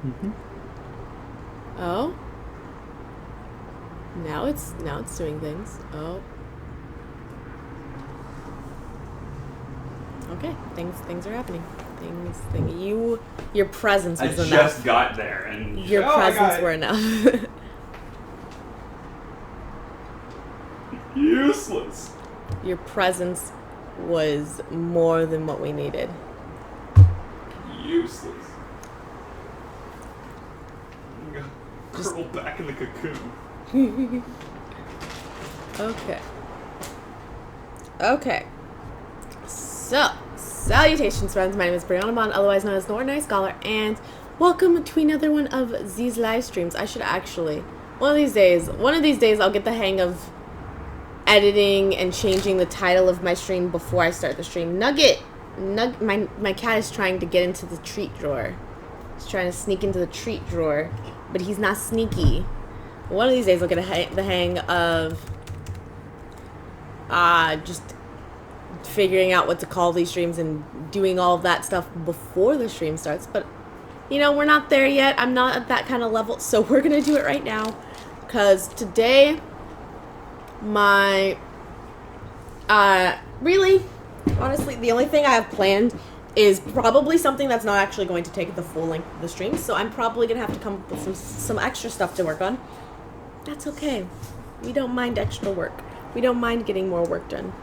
Mm-hmm. Oh. Now it's doing things. Oh. Okay. Things are happening. Your presence was enough. I just got there and your presence were enough. Useless. Your presence was more than what we needed. Useless. Curl back in the cocoon. Okay. So, salutations, friends. My name is Brianna Bond, otherwise known as the Ordinary Scholar, and welcome to another one of these live streams. I should actually, one of these days, I'll get the hang of editing and changing the title of my stream before I start the stream. My cat is trying to get into the treat drawer. He's trying to sneak into the treat drawer, but he's not sneaky. One of these days I'll get the hang of just figuring out what to call these streams and doing all of that stuff before the stream starts. But, you know, we're not there yet. I'm not at that kind of level, so we're going to do it right now. Because today, really, honestly, the only thing I have planned is probably something that's not actually going to take the full length of the stream. So I'm probably going to have to come up with some extra stuff to work on. That's okay. We don't mind extra work. We don't mind getting more work done.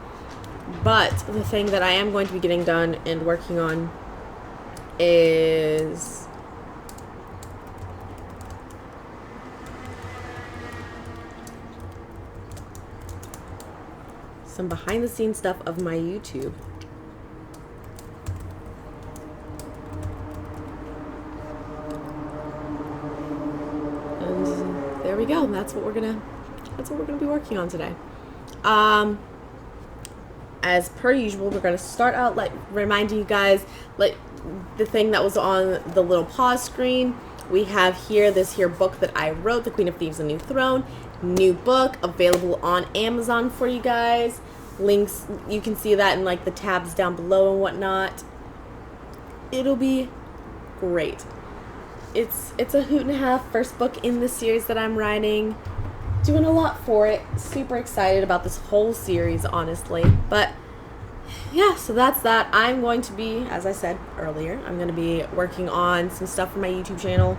But the thing that I am going to be getting done and working on is some behind the scenes stuff of my YouTube. And there we go. That's what we're gonna be working on today. As per usual, we're going to start out reminding you guys the thing that was on the little pause screen. We have here this book that I wrote, The Queen of Thieves: A New Throne. New book available on Amazon for you guys. Links, you can see that in the tabs down below and whatnot. It'll be great. It's a hoot and a half, first book in the series that I'm writing. Doing a lot for it. Super excited about this whole series, honestly. But yeah, so that's that. I'm going to be, as I said earlier, I'm going to be working on some stuff for my YouTube channel.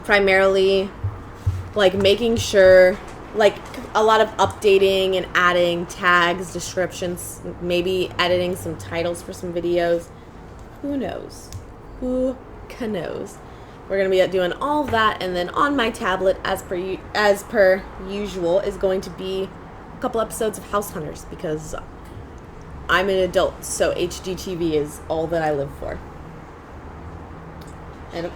Primarily, making sure, a lot of updating and adding tags, descriptions, maybe editing some titles for some videos. Who knows? Who knows? We're going to be doing all of that, and then on my tablet, as per usual, is going to be a couple episodes of House Hunters, because I'm an adult, so HGTV is all that I live for. And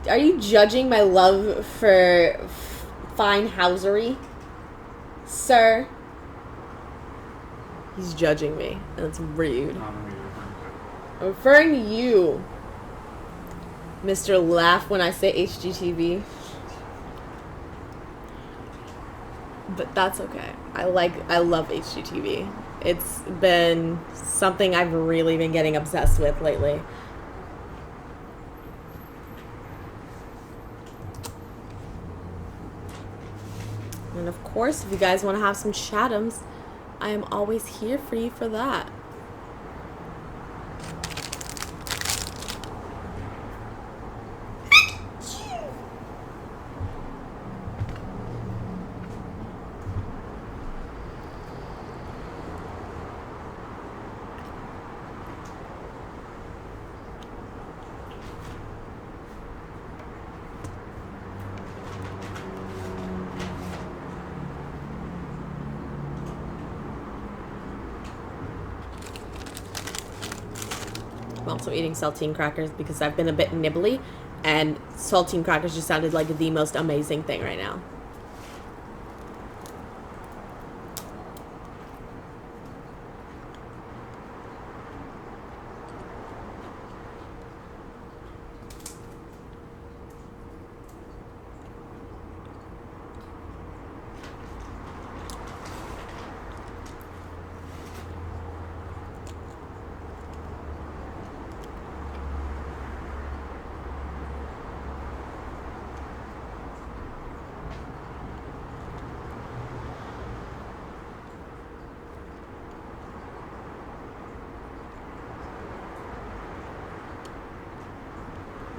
are you judging my love for fine housery, sir? He's judging me, and it's rude. I'm referring to you. Mr. Laugh when I say HGTV. But that's okay. I love HGTV. It's been something I've really been getting obsessed with lately. And of course, if you guys want to have some chatums, I am always here for you for that. I'm also eating saltine crackers because I've been a bit nibbly, and saltine crackers just sounded like the most amazing thing right now.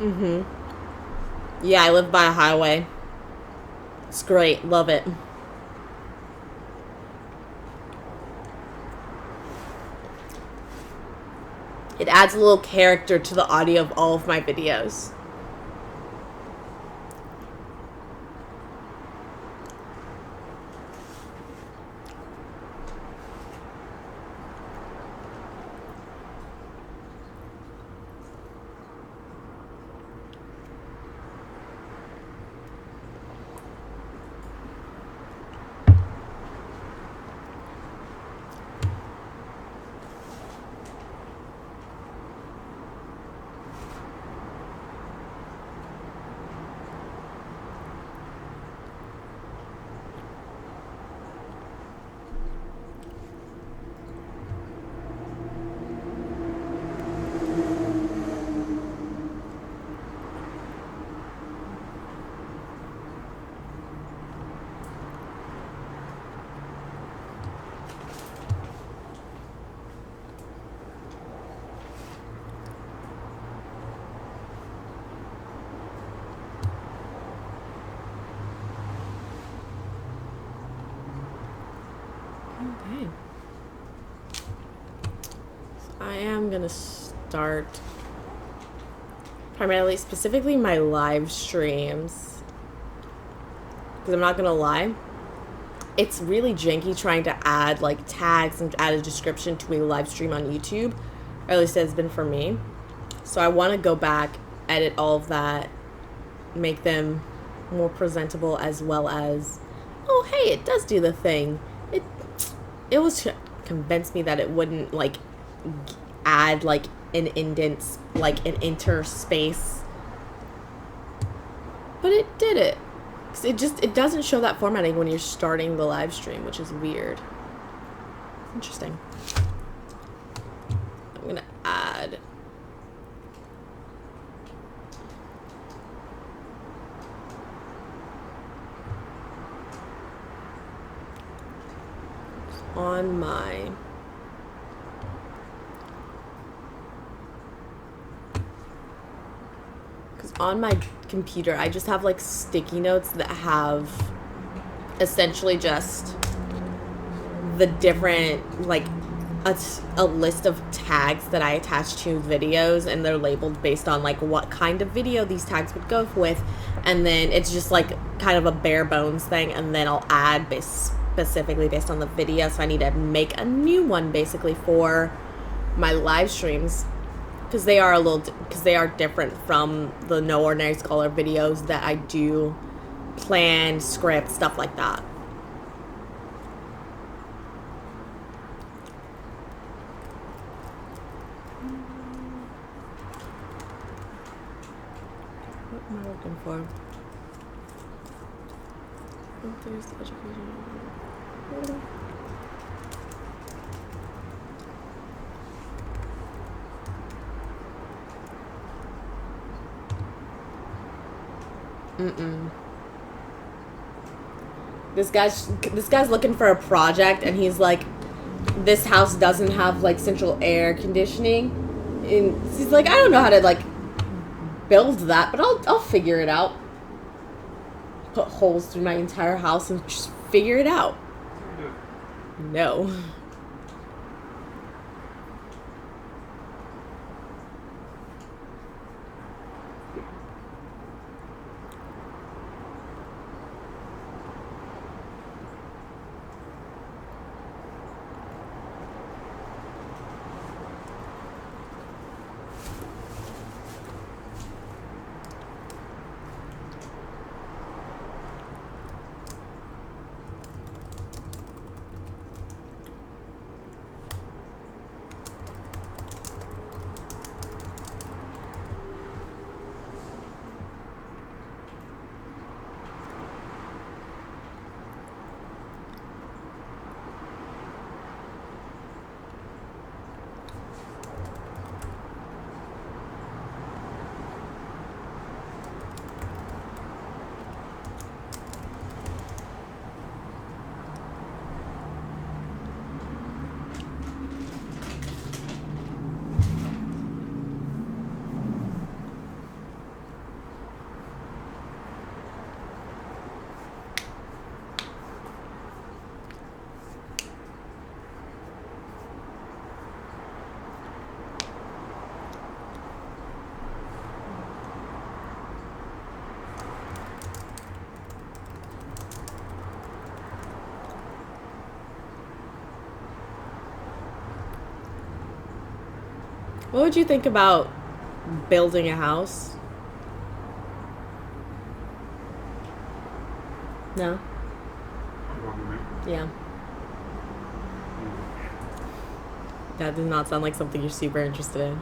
Mm-hmm. Yeah, I live by a highway. It's great. Love it. It adds a little character to the audio of all of my videos. Okay. So I am going to start primarily, specifically my live streams. Because I'm not going to lie, it's really janky trying to add like tags and add a description to a live stream on YouTube. Or at least it has been for me. So I want to go back, edit all of that, make them more presentable, as well as, oh hey, it does do the thing. It was convinced me that it wouldn't like add like an indent, like an interspace, but it did it. It doesn't show that formatting when you're starting the live stream, which is weird. Interesting. I'm gonna add on my computer I just have like sticky notes that have essentially just the different like a list of tags that I attach to videos, and they're labeled based on like what kind of video these tags would go with, and then it's just like kind of a bare bones thing, and then I'll add specifically based on the video. So I need to make a new one basically for my live streams, because they are different from the No Ordinary Scholar videos that I do plan, script, stuff like that. What am I looking for? There's the education. This guy's looking for a project, and he's like, this house doesn't have like central air conditioning, and he's like, I don't know how to like build that, but I'll figure it out. Put holes through my entire house and just figure it out. No. What would you think about building a house? No? Yeah. That does not sound like something you're super interested in.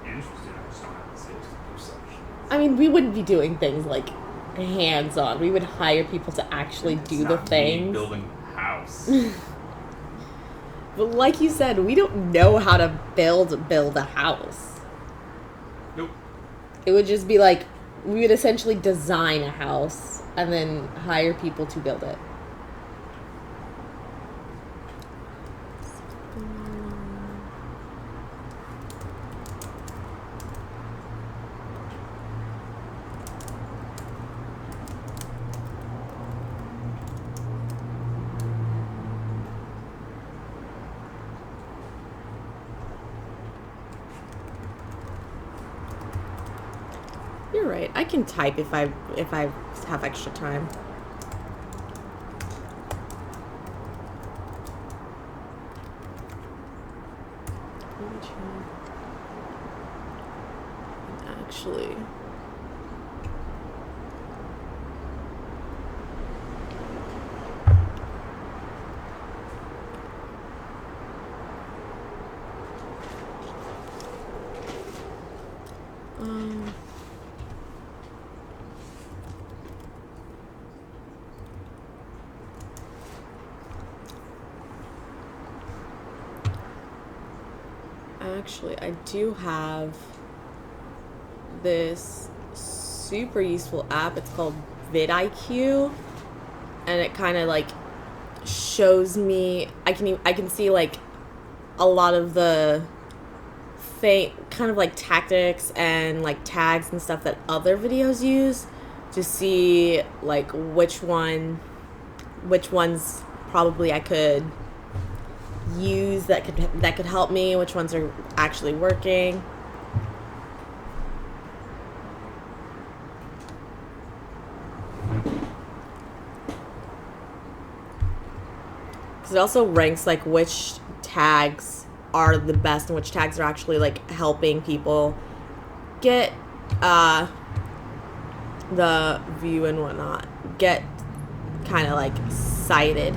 Interesting. I just don't have the skills to do such. I mean, we wouldn't be doing things like hands-on. We would hire people to actually do the things. Building a house. But like you said, we don't know how to build a house. Nope. It would just be like, we would essentially design a house and then hire people to build it. You're right. I can type if I have extra time. Actually, actually, I do have this super useful app. It's called vidIQ, and it kind of like shows me. I can see like a lot of the kind of like tactics and like tags and stuff that other videos use to see like which ones probably I could use that could help me, which ones are actually working. Because it also ranks like which tags are the best and which tags are actually like helping people get the view and whatnot, get kind of like cited.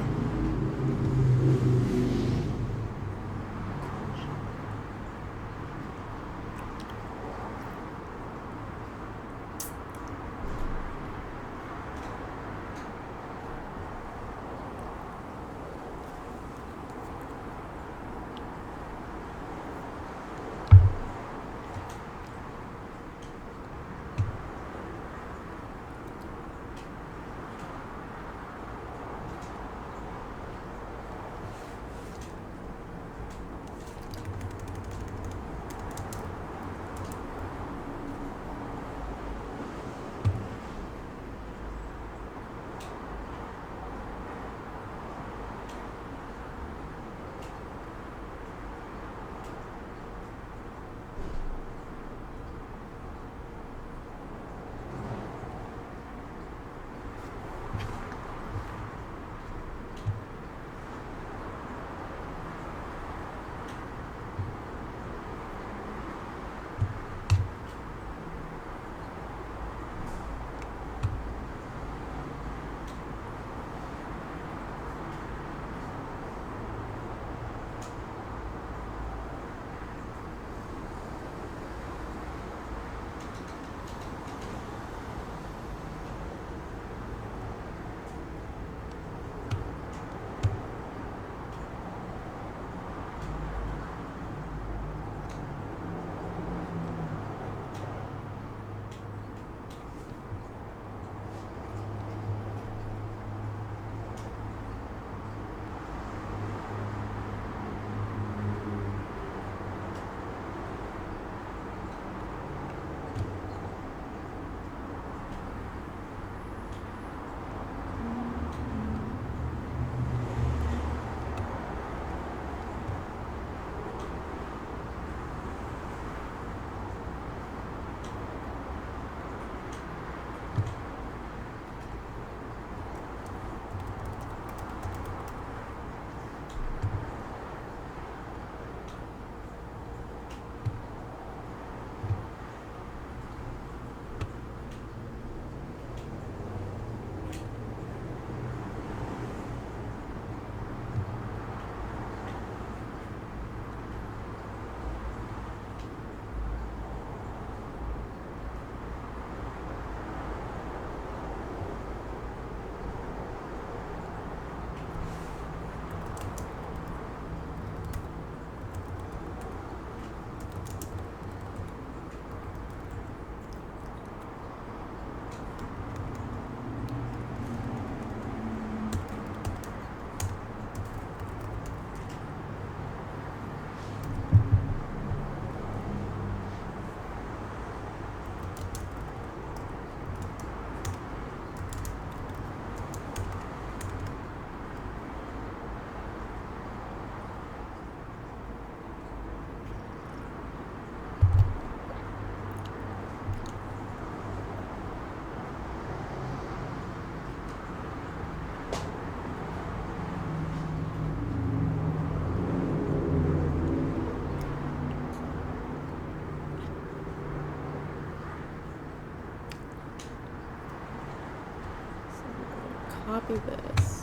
copy this.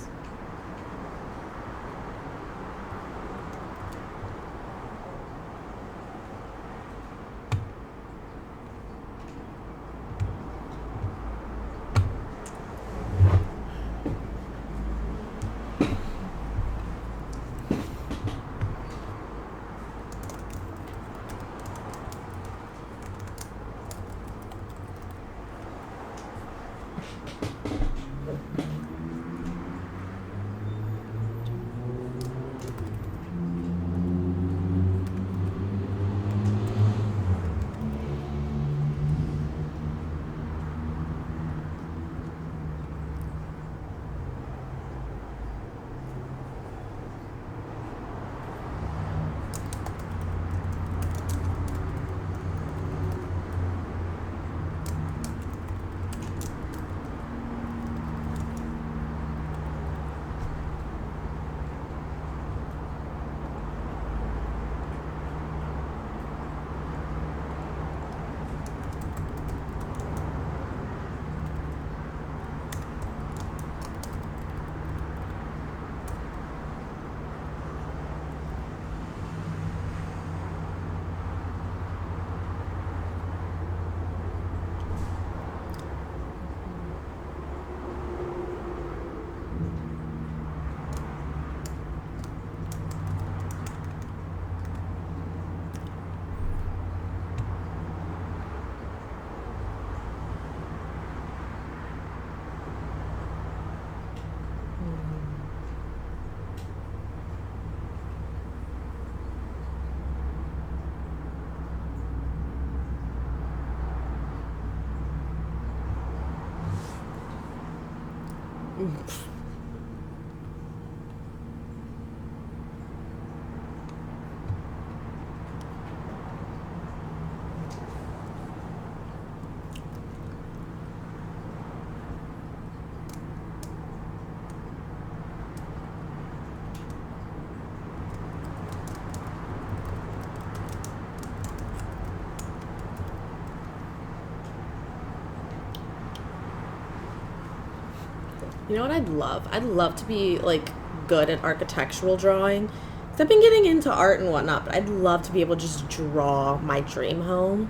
You know what I'd love? I'd love to be like good at architectural drawing. 'Cause I've been getting into art and whatnot, but I'd love to be able to just draw my dream home.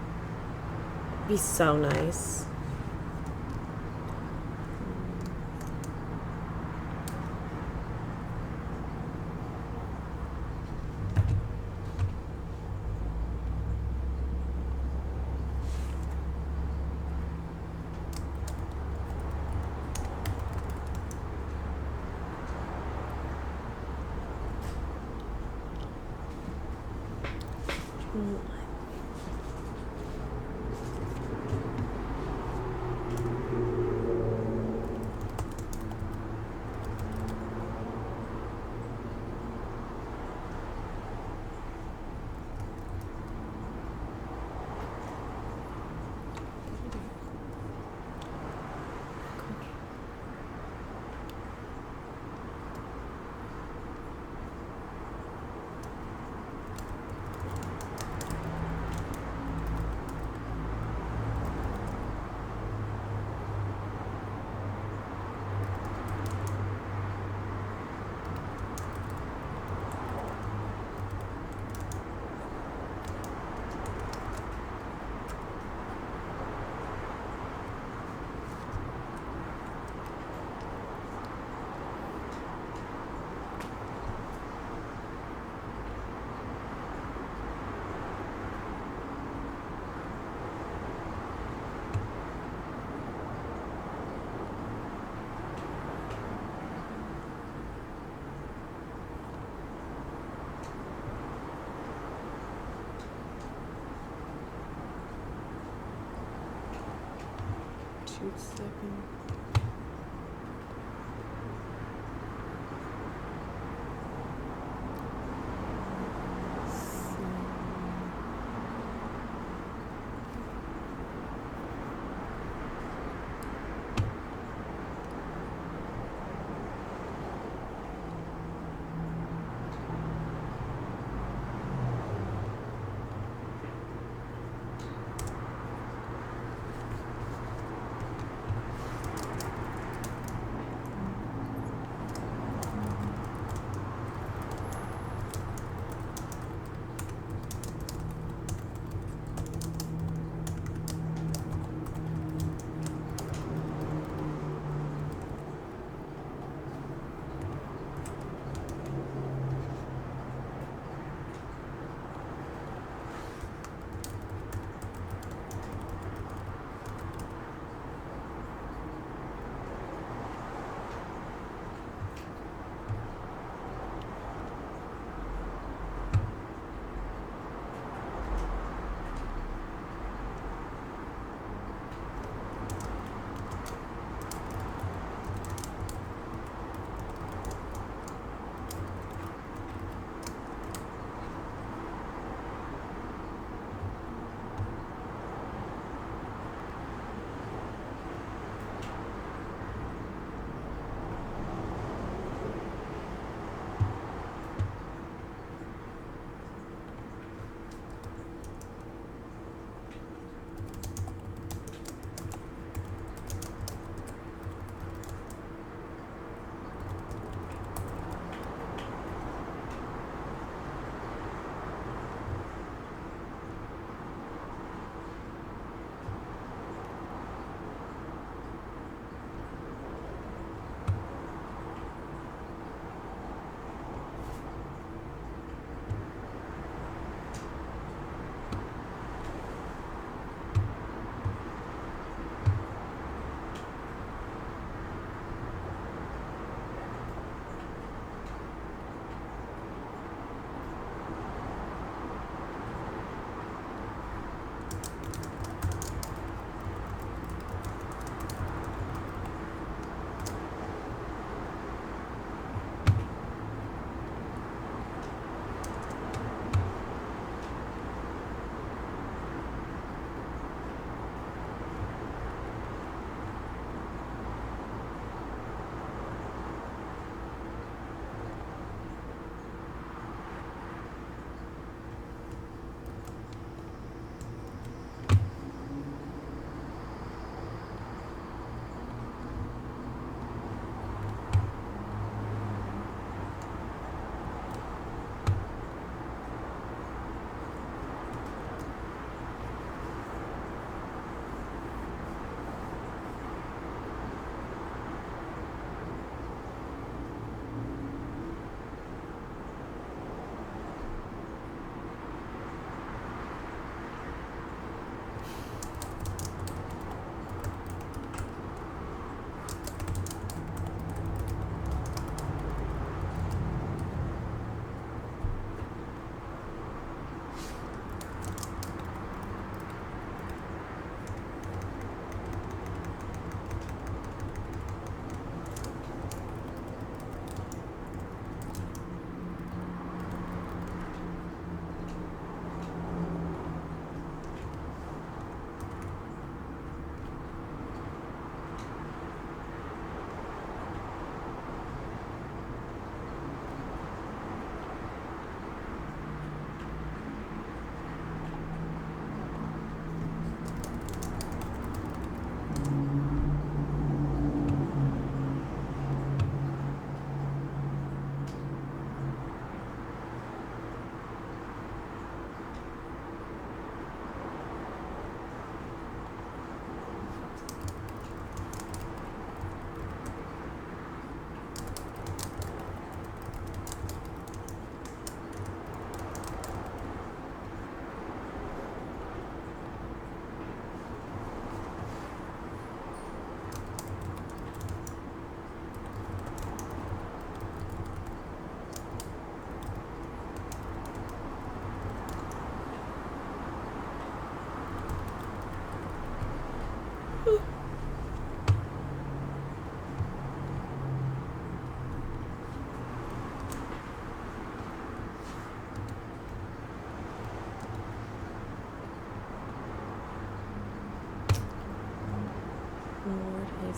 It'd be so nice. Second.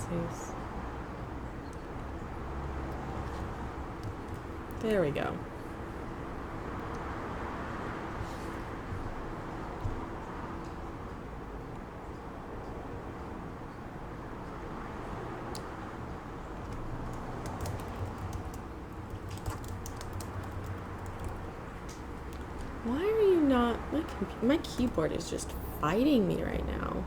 parentheses. There we go. Why are you not... My keyboard is just fighting me right now.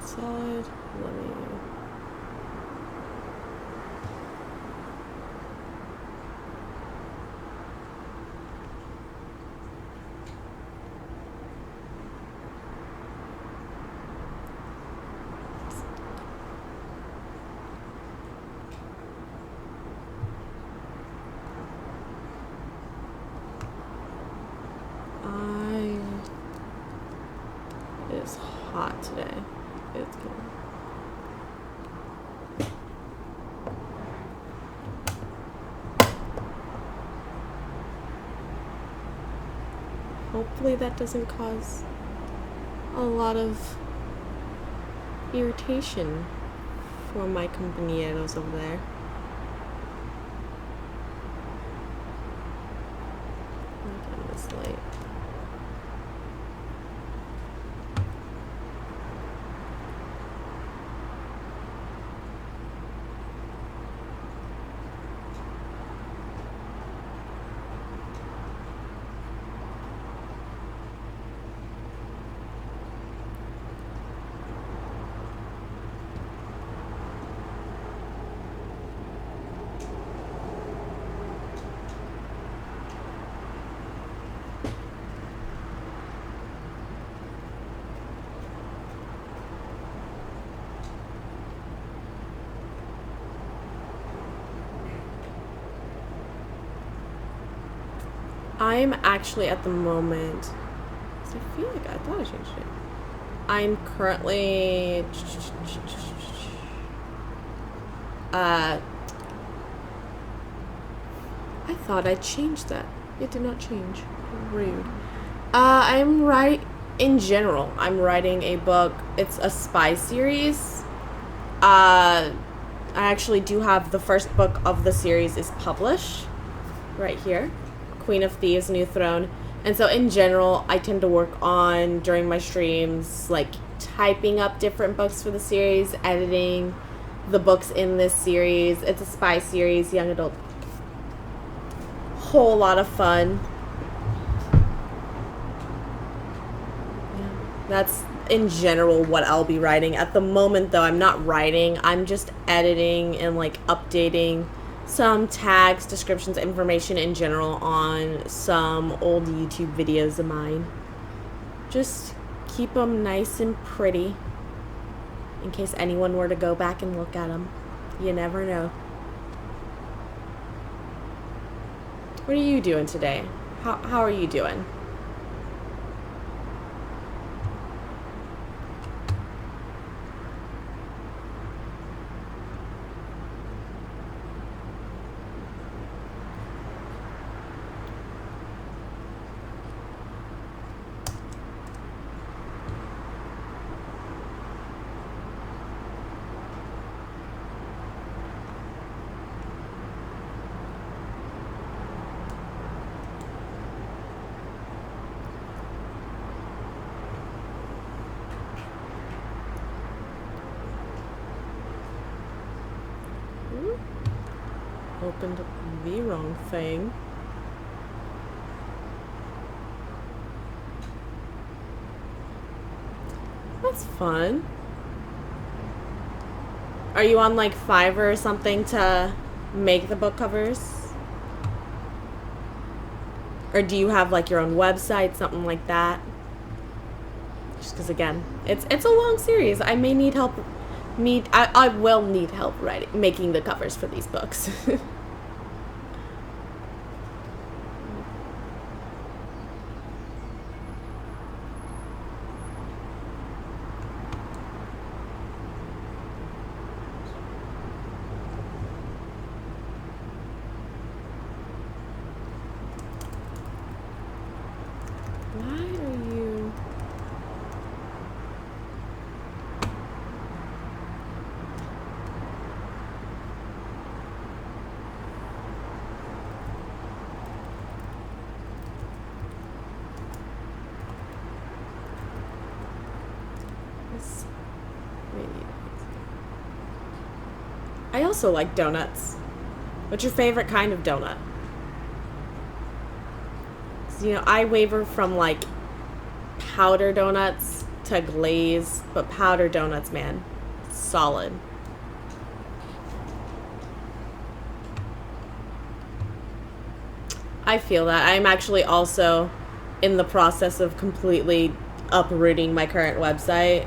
Solid. Let me... It's hot today. It's good. Hopefully that doesn't cause a lot of irritation for my compañeros over there. Look at this light. I'm actually at the moment, I feel like I thought I changed it. I'm currently I thought I changed that. It did not change. Rude. I'm writing a book. It's a spy series. I actually do have the first book of the series is published right here. Queen of Thieves, New Throne. And so in general, I tend to work on, during my streams, like typing up different books for the series, editing the books in this series. It's a spy series, young adult. Whole lot of fun. Yeah, that's in general what I'll be writing. At the moment, though, I'm not writing. I'm just editing and like updating some tags, descriptions, information in general on some old YouTube videos of mine. Just keep them nice and pretty in case anyone were to go back and look at them. You never know. What are you doing today? How are you doing? Opened the wrong thing. That's fun. Are you on like Fiverr or something to make the book covers? Or do you have like your own website, something like that? Just because again, it's a long series. I may need help. I will need help making the covers for these books. Why are you... I also like donuts. What's your favorite kind of donut? So, you know, I waver from like powder donuts to glaze, but powder donuts, man, solid. I feel that. I'm actually also in the process of completely uprooting my current website.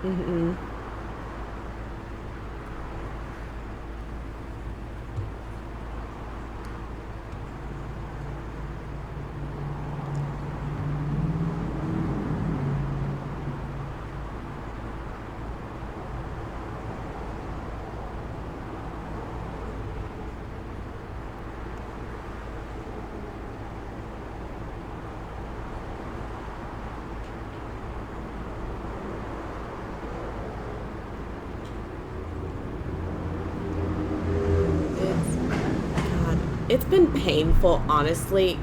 Mm-mm. It's been painful, honestly,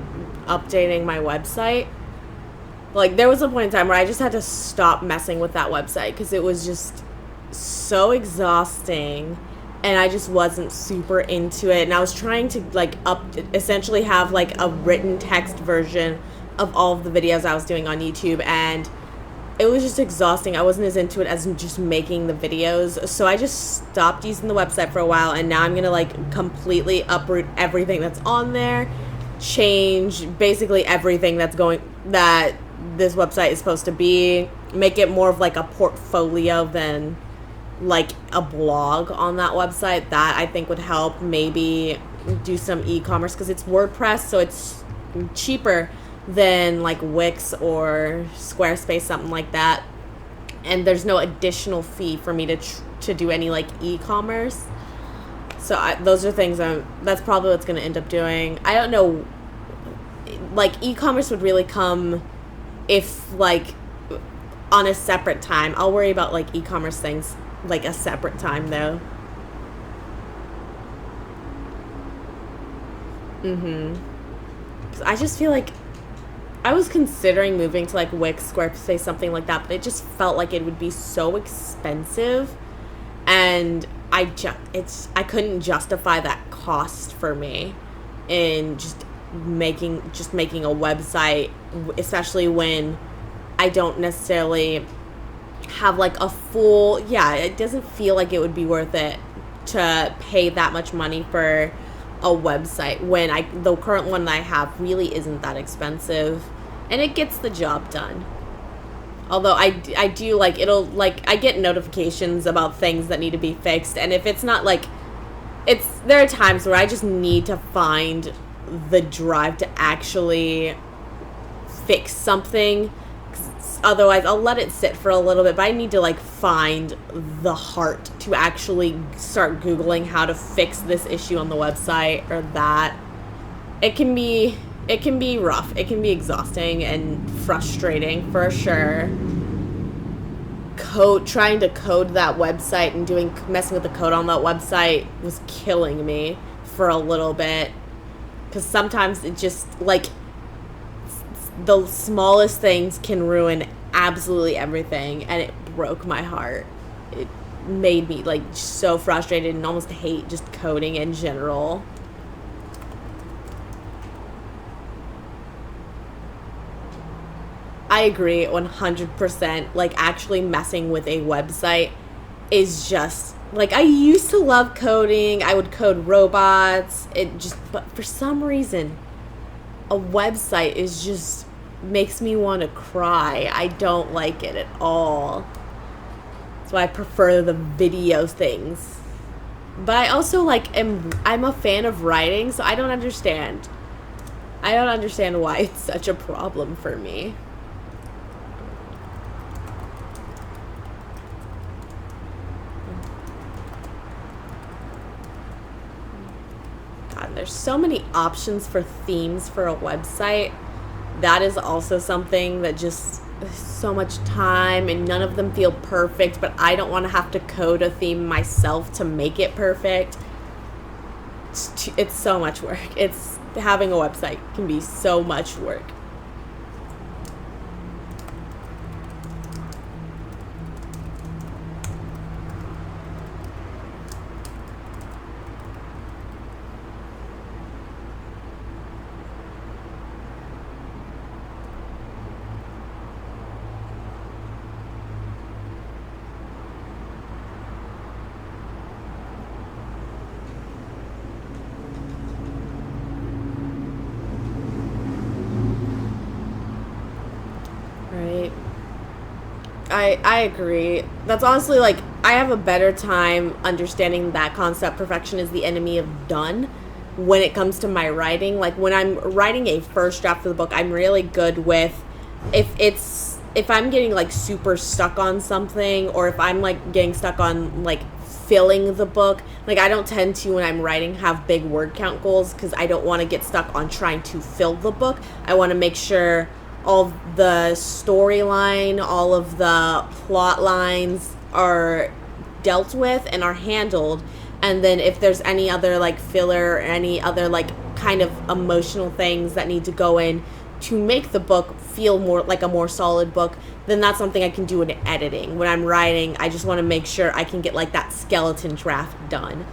updating my website. Like, there was a point in time where I just had to stop messing with that website because it was just so exhausting and I just wasn't super into it. And I was trying to, like, essentially have, like, a written text version of all of the videos I was doing on YouTube, and it was just exhausting. I wasn't as into it as just making the videos. So I just stopped using the website for a while, and now I'm gonna like completely uproot everything that's on there, change basically everything that this website is supposed to be, make it more of like a portfolio than like a blog on that website. That I think would help. Maybe do some e-commerce because it's WordPress, so it's cheaper than like Wix or Squarespace, something like that, and there's no additional fee for me to do any like e-commerce. So those are things that's probably what's going to end up doing. I don't know, like e-commerce would really come if like on a separate time. I'll worry about like e-commerce things like a separate time though. I just feel like I was considering moving to like Wix, Squarespace, something like that, but it just felt like it would be so expensive, and I couldn't justify that cost for me in just making a website, especially when I don't necessarily have like a full, it doesn't feel like it would be worth it to pay that much money for a website when the current one that I have really isn't that expensive and it gets the job done. Although I do like, it'll like, I get notifications about things that need to be fixed, and if it's not like, there are times where I just need to find the drive to actually fix something. Otherwise, I'll let it sit for a little bit, but I need to like find the heart to actually start Googling how to fix this issue on the website or that. It can be rough. It can be exhausting and frustrating for sure. trying to code that website and messing with the code on that website was killing me for a little bit. Because sometimes it just, like, the smallest things can ruin absolutely everything, and it broke my heart. It made me, like, so frustrated and almost hate just coding in general. I agree 100%. Like, actually messing with a website is just, like, I used to love coding. I would code robots. But for some reason, a website is just makes me want to cry. I don't like it at all. That's why I prefer the video things. But I also, like, I'm a fan of writing, so I don't understand. I don't understand why it's such a problem for me. God, there's so many options for themes for a website. That is also something that just so much time, and none of them feel perfect, but I don't want to have to code a theme myself to make it perfect. It's so much work. Having a website can be so much work. Right. I agree. That's honestly, like, I have a better time understanding that concept, perfection is the enemy of done, when it comes to my writing. Like, when I'm writing a first draft of the book, I'm really good with, if I'm getting, like, super stuck on something, or if I'm, like, getting stuck on, like, filling the book. Like, I don't tend to, when I'm writing, have big word count goals, because I don't want to get stuck on trying to fill the book. I want to make sure all the storyline, all of the plot lines are dealt with and are handled. And then if there's any other, like, filler or any other, like, kind of emotional things that need to go in to make the book feel more like a more solid book, then that's something I can do in editing. When I'm writing, I just want to make sure I can get, like, that skeleton draft done.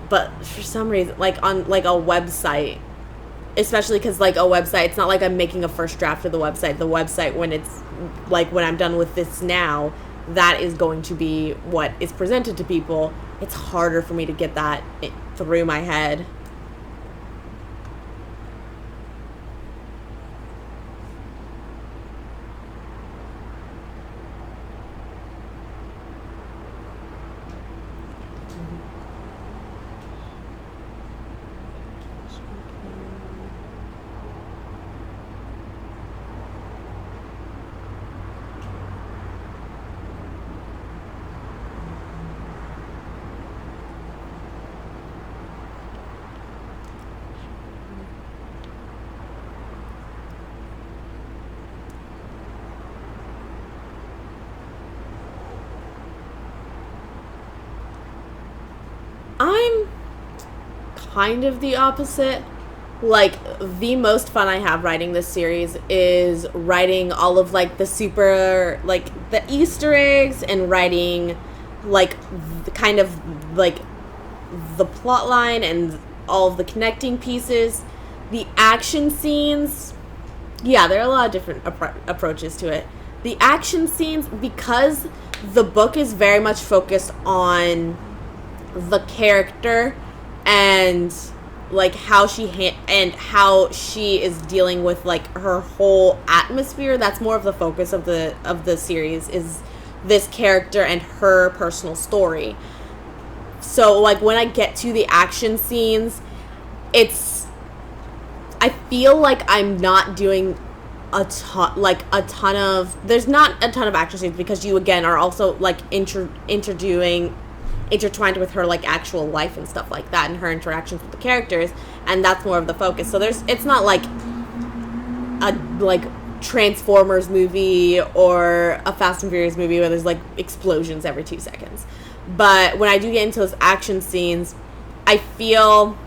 But for some reason, like, on, like, a website, especially because, like, a website, it's not like I'm making a first draft of the website. The website, when it's, like, when I'm done with this now, that is going to be what is presented to people. It's harder for me to get that through my head. I'm kind of the opposite. Like, the most fun I have writing this series is writing all of, like, the super, like, the Easter eggs, and writing, like, the kind of, like, the plot line and all of the connecting pieces. The action scenes, yeah, there are a lot of different approaches to it. The action scenes, because the book is very much focused on the character and, like, how she how she is dealing with, like, her whole atmosphere. That's more of the focus of the series, is this character and her personal story. So, like, when I get to the action scenes, I feel like I'm not doing there's not a ton of action scenes, because you, again, are also, like, intertwined with her, like, actual life and stuff like that, and her interactions with the characters, and that's more of the focus. So it's not like a, like, Transformers movie or a Fast and Furious movie where there's like explosions every 2 seconds. But when I do get into those action scenes, I feel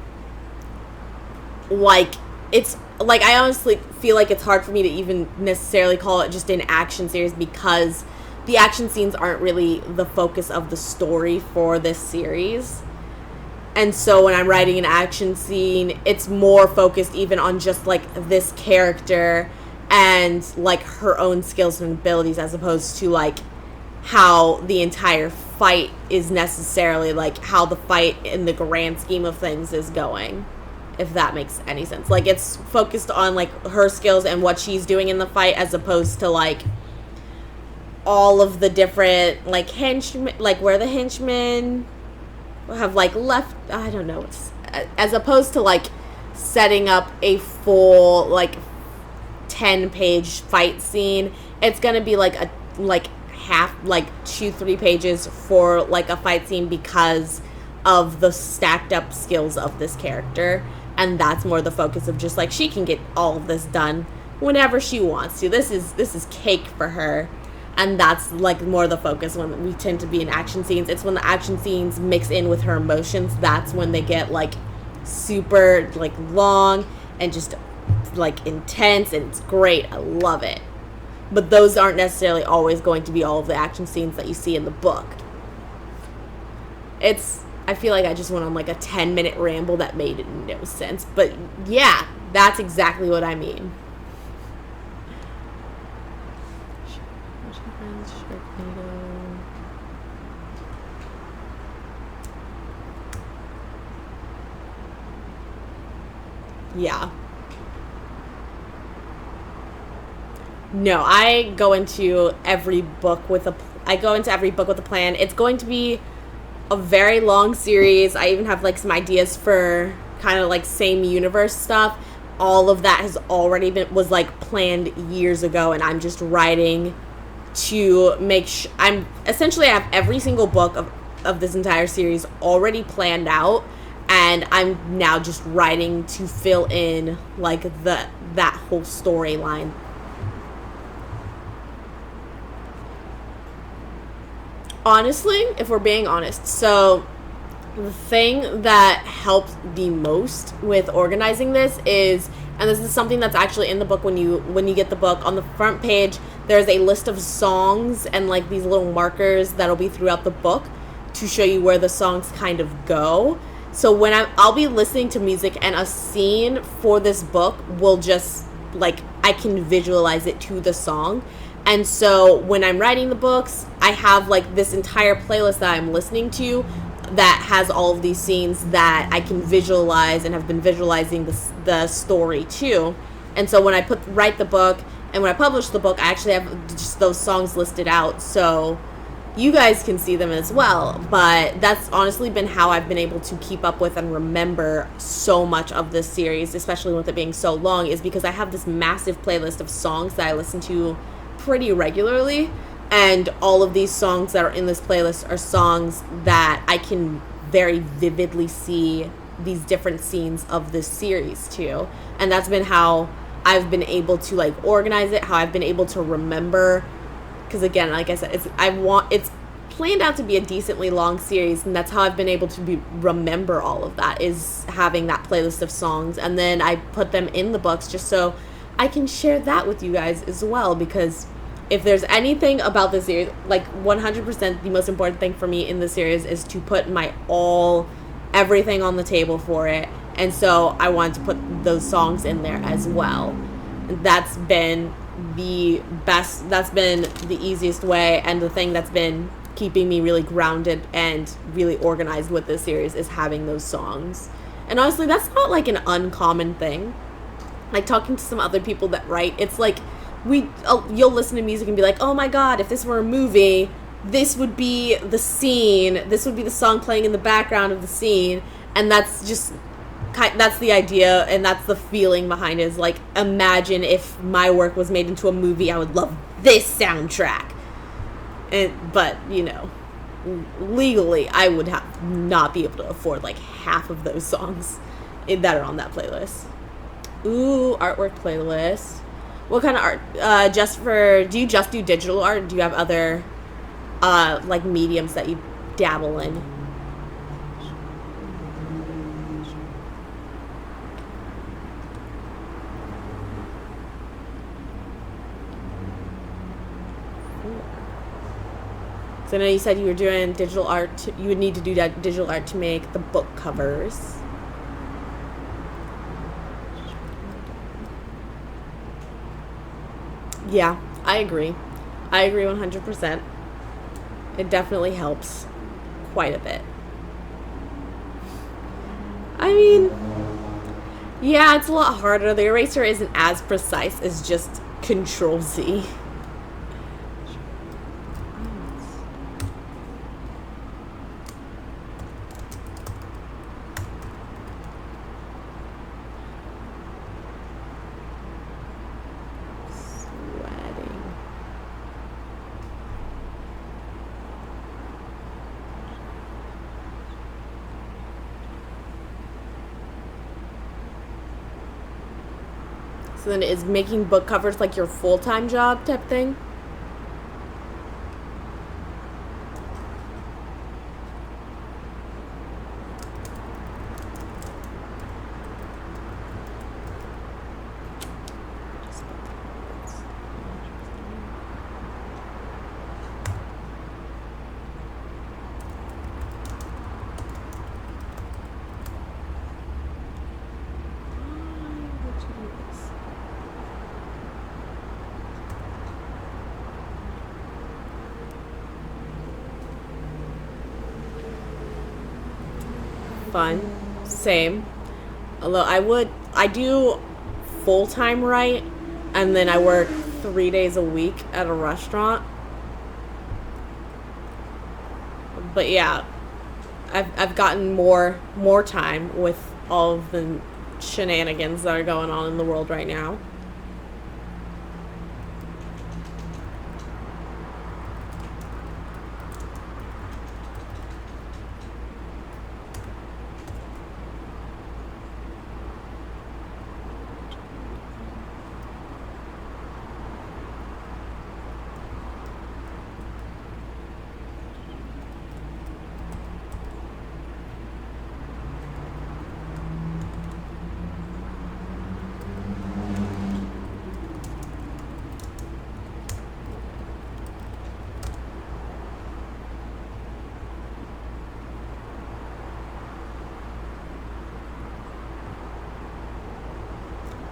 like it's like, I honestly feel like it's hard for me to even necessarily call it just an action series, because the action scenes aren't really the focus of the story for this series. And so when I'm writing an action scene, it's more focused even on just like this character and like her own skills and abilities, as opposed to like how the entire fight is necessarily, like how the fight in the grand scheme of things is going, if that makes any sense. Like, it's focused on like her skills and what she's doing in the fight, as opposed to like all of the different like henchmen, like where the henchmen have like left, I don't know, as opposed to like setting up a full like 10-page fight scene. It's gonna be like a half, like 2-3 pages for like a fight scene, because of the stacked up skills of this character. And that's more the focus of just like, she can get all of this done whenever she wants to. This is cake for her. And that's like more the focus when we tend to be in action scenes. It's when the action scenes mix in with her emotions, that's when they get like super like long and just like intense, and it's great. I love it. But those aren't necessarily always going to be all of the action scenes that you see in the book. I feel like I just went on like a 10-minute ramble that made no sense. But yeah, that's exactly what I mean. Yeah. No, I go into every book with a plan. It's going to be a very long series. I even have like some ideas for kind of like same universe stuff. All of that has already was like planned years ago, and I'm just writing to make sure I have every single book of this entire series already planned out, and I'm now just writing to fill in like that whole storyline. Honestly, if we're being honest, so the thing that helps the most with organizing this is, and this is something that's actually in the book when you get the book, on the front page there's a list of songs and like these little markers that'll be throughout the book to show you where the songs kind of go. So when I'll be listening to music, and a scene for this book will just like, I can visualize it to the song. And so when I'm writing the books, I have like this entire playlist that I'm listening to that has all of these scenes that I can visualize and have been visualizing the story too. And so when I write the book and when I publish the book, I actually have just those songs listed out so you guys can see them as well. But that's honestly been how I've been able to keep up with and remember so much of this series, especially with it being so long, is because I have this massive playlist of songs that I listen to pretty regularly, and all of these songs that are in this playlist are songs that I can very vividly see these different scenes of this series too. And that's been how I've been able to like organize it, how I've been able to remember, because again, like I said, it's planned out to be a decently long series, and that's how I've been able to remember all of that, is having that playlist of songs. And then I put them in the books just so I can share that with you guys as well, because if there's anything about this series, like 100% the most important thing for me in the series is to put everything on the table for it. And so I wanted to put those songs in there as well. That's been the best, that's been the easiest way, and the thing that's been keeping me really grounded and really organized with this series is having those songs. And honestly, that's not like an uncommon thing. Like talking to some other people that write, it's like you'll listen to music and be like, oh my god, if this were a movie, this would be the scene, this would be the song playing in the background of the scene. And that's the idea, and that's the feeling behind it, is like, imagine if my work was made into a movie, I would love this soundtrack. But you know, legally I would not be able to afford like half of those songs that are on that playlist. Ooh, artwork playlist. What kind of art? Do you just do digital art? Or do you have other, like mediums that you dabble in? So I know you said you were doing digital art. You would need to do that digital art to make the book covers. Yeah, I agree. I agree 100%. It definitely helps quite a bit. I mean, yeah, it's a lot harder. The eraser isn't as precise as just Control Z. Sweating. So then is making book covers like your full-time job type thing? Fun. Same. Although I do full-time write, and then I work 3 days a week at a restaurant. But yeah, I've gotten more time with all of the shenanigans that are going on in the world right now.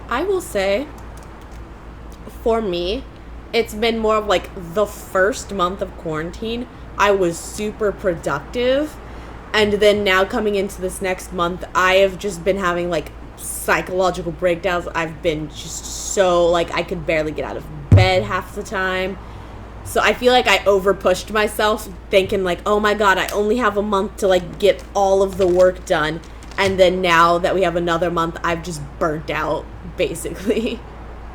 I will say, for me, it's been more of like the first month of quarantine. I was super productive. And then now coming into this next month, I have just been having like psychological breakdowns. I've been just so like I could barely get out of bed half the time. So I feel like I over pushed myself thinking like, oh my God, I only have a month to like get all of the work done. And then now that we have another month, I've just burnt out, basically.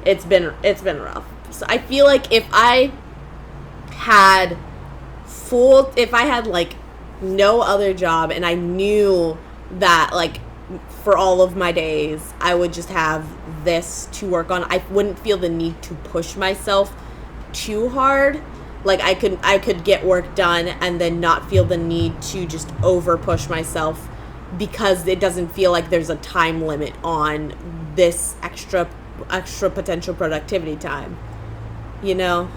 It's been rough. So I feel like if I had like no other job and I knew that like for all of my days I would just have this to work on, I wouldn't feel the need to push myself too hard. Like I could get work done and then not feel the need to just over push myself, because it doesn't feel like there's a time limit on this extra potential productivity time, you know?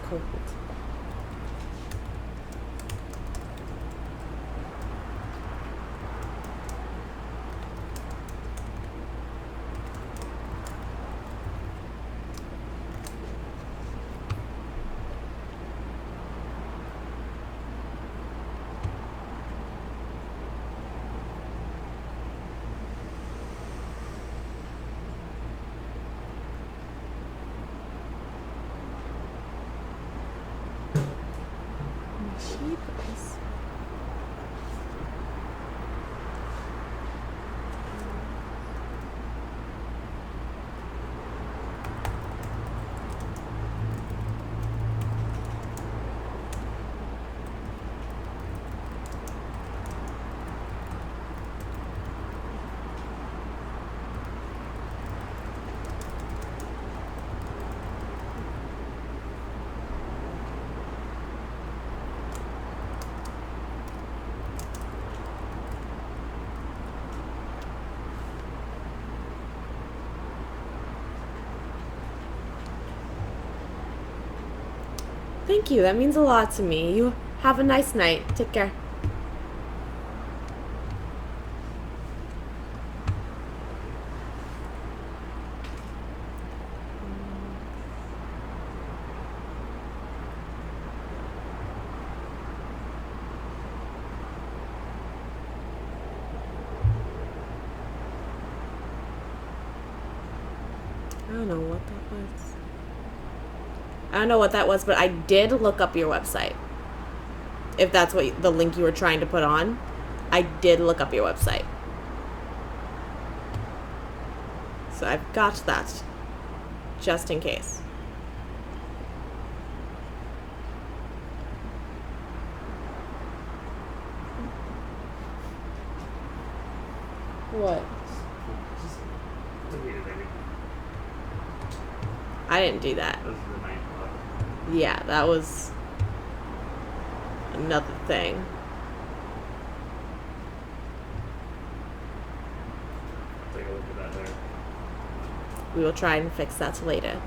cold. Jeepers. Thank you. That means a lot to me. You have a nice night. Take care. I don't know what that was. I don't know what that was, but I did look up your website. If that's what the link you were trying to put on, I did look up your website. So I've got that, just in case. What? Delete it, baby. I didn't do that. That was the night club. Yeah, that was another thing. Take a look at that there. We will try and fix that later.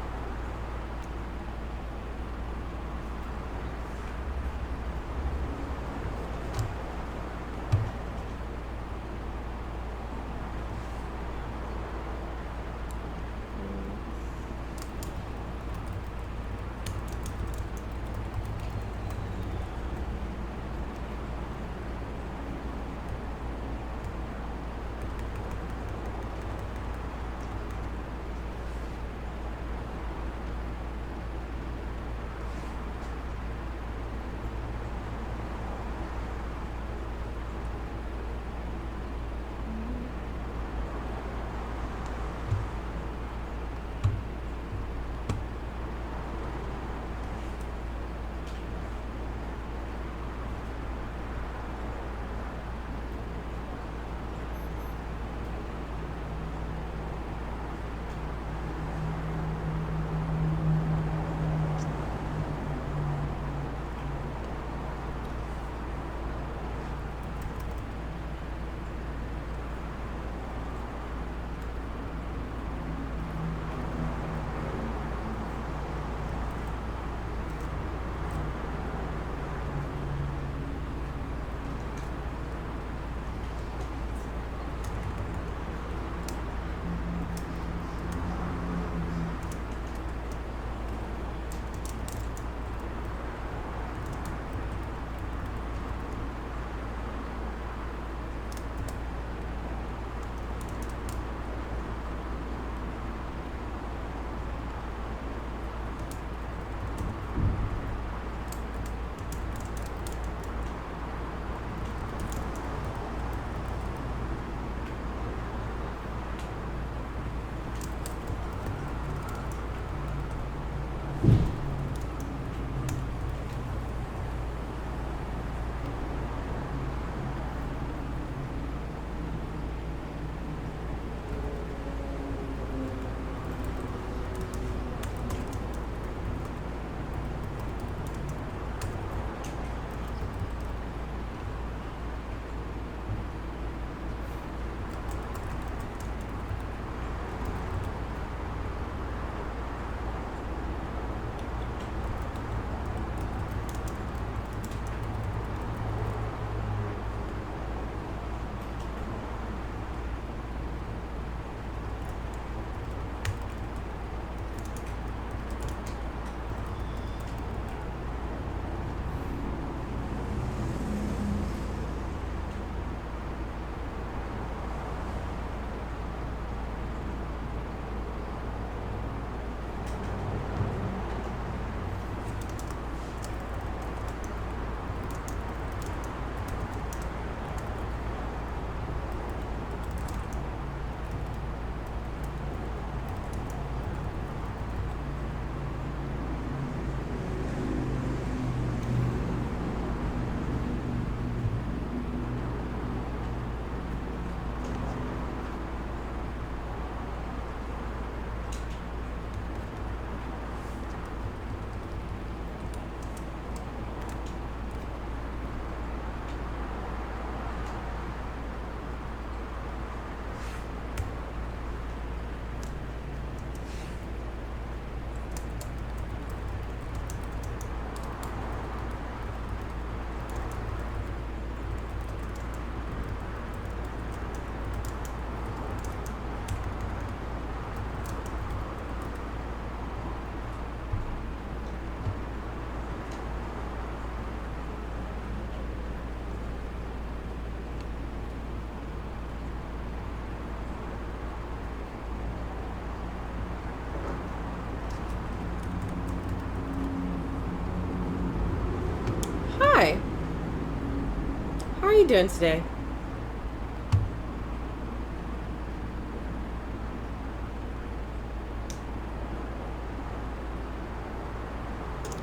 you doing today?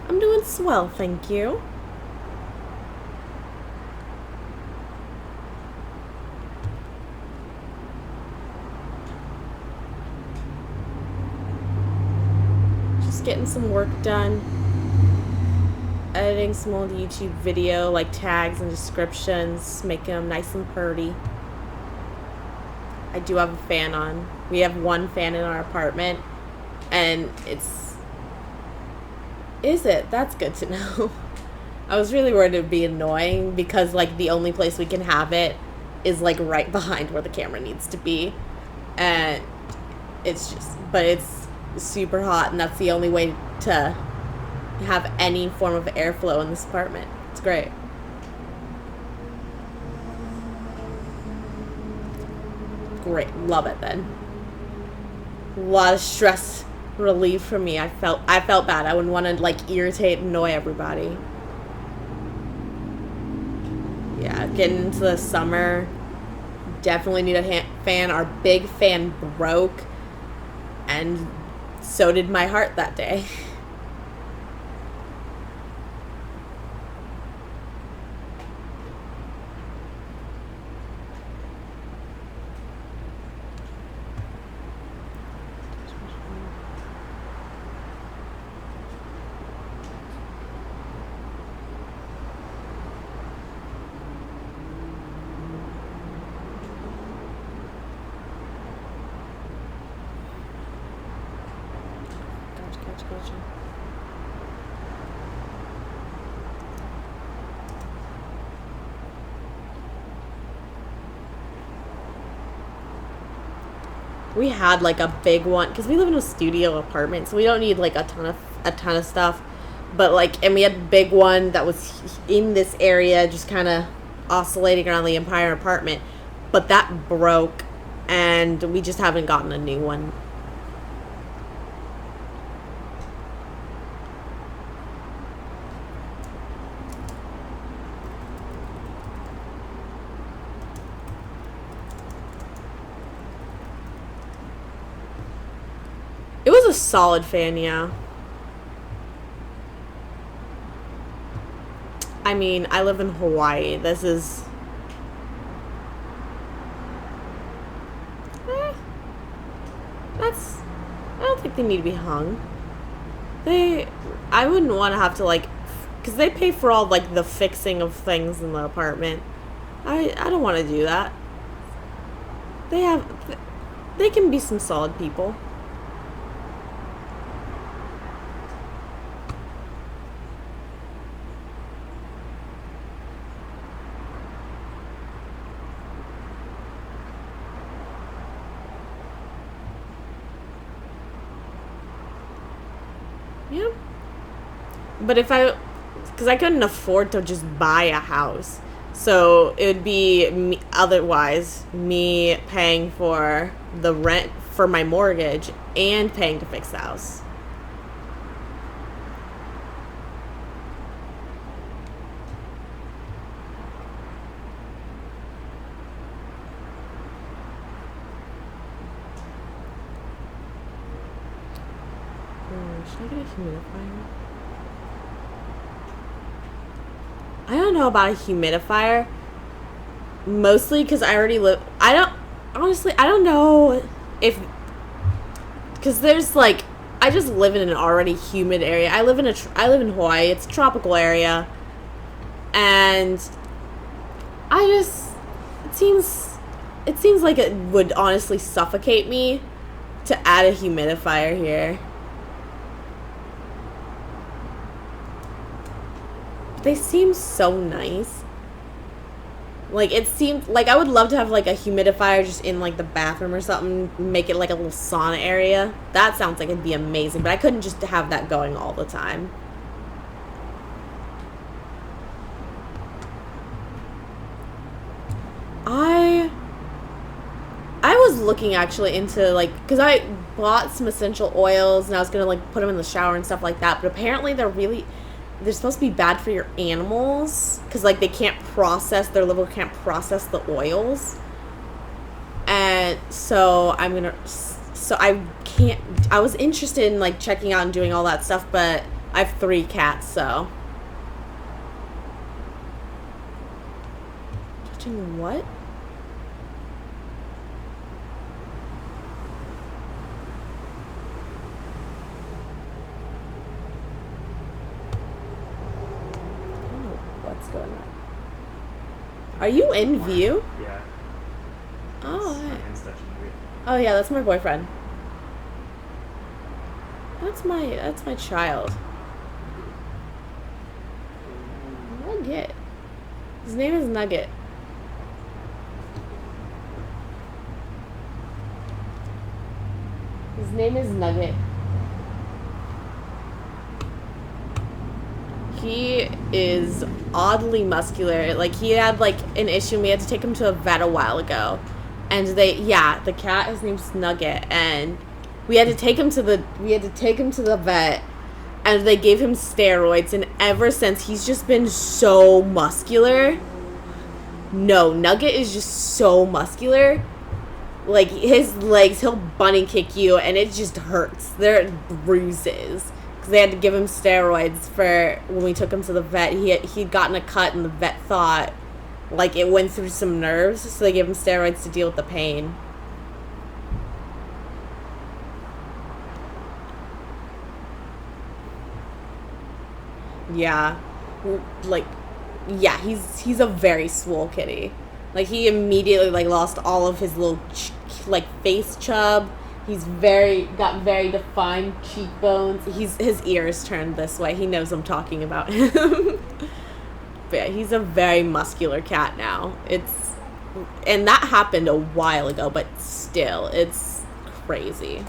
I'm doing swell, thank you. Just getting some work done. Editing some old YouTube video, like tags and descriptions, making them nice and pretty. I do have a fan on. We have one fan in our apartment, and it's... Is it? That's good to know. I was really worried it would be annoying because, like, the only place we can have it is, like, right behind where the camera needs to be. And it's just... But it's super hot, and that's the only way to have any form of airflow in this apartment. It's great. Great. Love it then. A lot of stress relief for me. I felt bad. I wouldn't want to like irritate and annoy everybody. Yeah, getting into the summer. Definitely need a fan. Our big fan broke, and so did my heart that day. Gotcha. We had like a big one because we live in a studio apartment, so we don't need like a ton of stuff. But like, and we had a big one that was in this area, just kind of oscillating around the entire apartment. But that broke, and we just haven't gotten a new one. It was a solid fan, yeah. I mean, I live in Hawaii. This is... That's... I don't think they need to be hung. I wouldn't want to have to, like... Because they pay for all, like, the fixing of things in the apartment. I don't want to do that. They can be some solid people. Yeah. But because I couldn't afford to just buy a house. So it would be me paying for the rent for my mortgage and paying to fix the house. Should I get a humidifier? I don't know about a humidifier. Mostly because I already live... Honestly, I don't know if... Because there's like... I just live in an already humid area. I live in Hawaii. It's a tropical area. And... It seems like it would honestly suffocate me to add a humidifier here. They seem so nice. Like, it seemed like I would love to have like a humidifier just in like the bathroom or something, make it like a little sauna area. That sounds like it'd be amazing, but I couldn't just have that going all the time. I was looking actually into like, because I bought some essential oils and I was gonna like put them in the shower and stuff like that, but apparently they're really... they're supposed to be bad for your animals because like they can't process, their liver can't process the oils. And so I was interested in like checking out and doing all that stuff, but I have 3 cats, so. Touching what? What's going on? Are you in view? Yeah. Oh, My right. hand's touching you. Oh yeah, that's my boyfriend. That's my child. Nugget. His name is Nugget. His name is Nugget. He is oddly muscular. Like he had like an issue. We had to take him to a vet a while ago, and the cat. His name's Nugget, and we had to take him to the vet, and they gave him steroids, and ever since he's just been so muscular. No, Nugget is just so muscular. Like his legs, he'll bunny kick you, and it just hurts. They're bruises. They had to give him steroids for when we took him to the vet. He'd gotten a cut, and the vet thought like it went through some nerves, so they gave him steroids to deal with the pain. Yeah, like yeah, he's a very swole kitty. Like he immediately like lost all of his little like face chub. He's got very defined cheekbones. His ears turned this way. He knows I'm talking about him. But yeah, he's a very muscular cat now. And that happened a while ago, but still, it's crazy.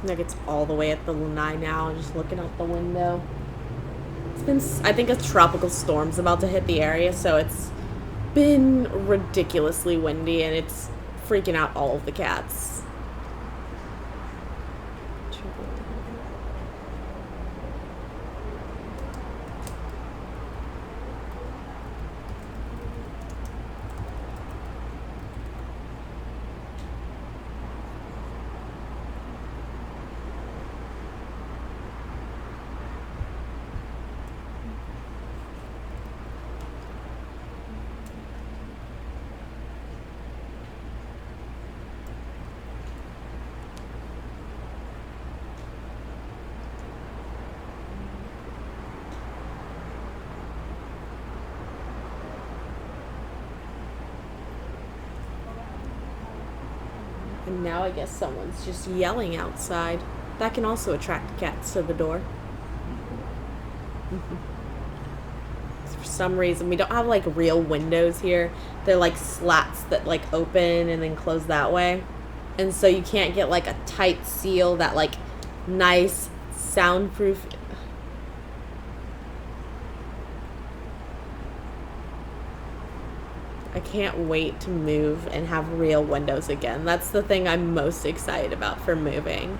Nugget's all the way at the lanai now, just looking out the window. It's been, I think a tropical storm's about to hit the area, so it's been ridiculously windy, and it's freaking out all of the cats. And now I guess someone's just yelling outside. That can also attract cats to the door. For some reason, we don't have like real windows here. They're like slats that like open and then close that way. And so you can't get like a tight seal, that like nice soundproof. I can't wait to move and have real windows again. That's the thing I'm most excited about for moving.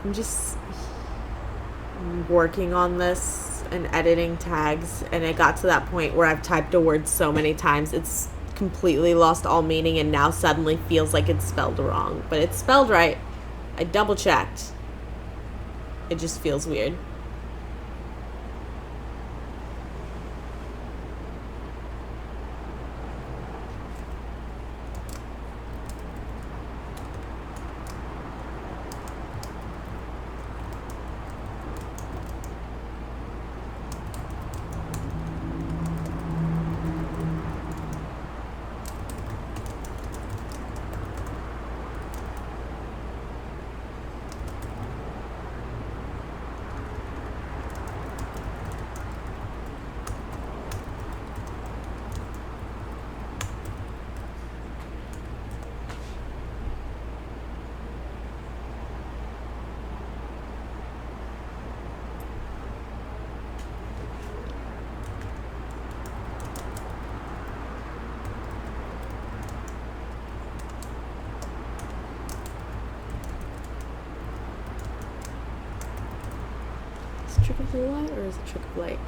I'm just working on this and editing tags, and it got to that point where I've typed a word so many times it's completely lost all meaning and now suddenly feels like it's spelled wrong. But it's spelled right. I double checked. It just feels weird. Trick of blue light, or is it trick of light?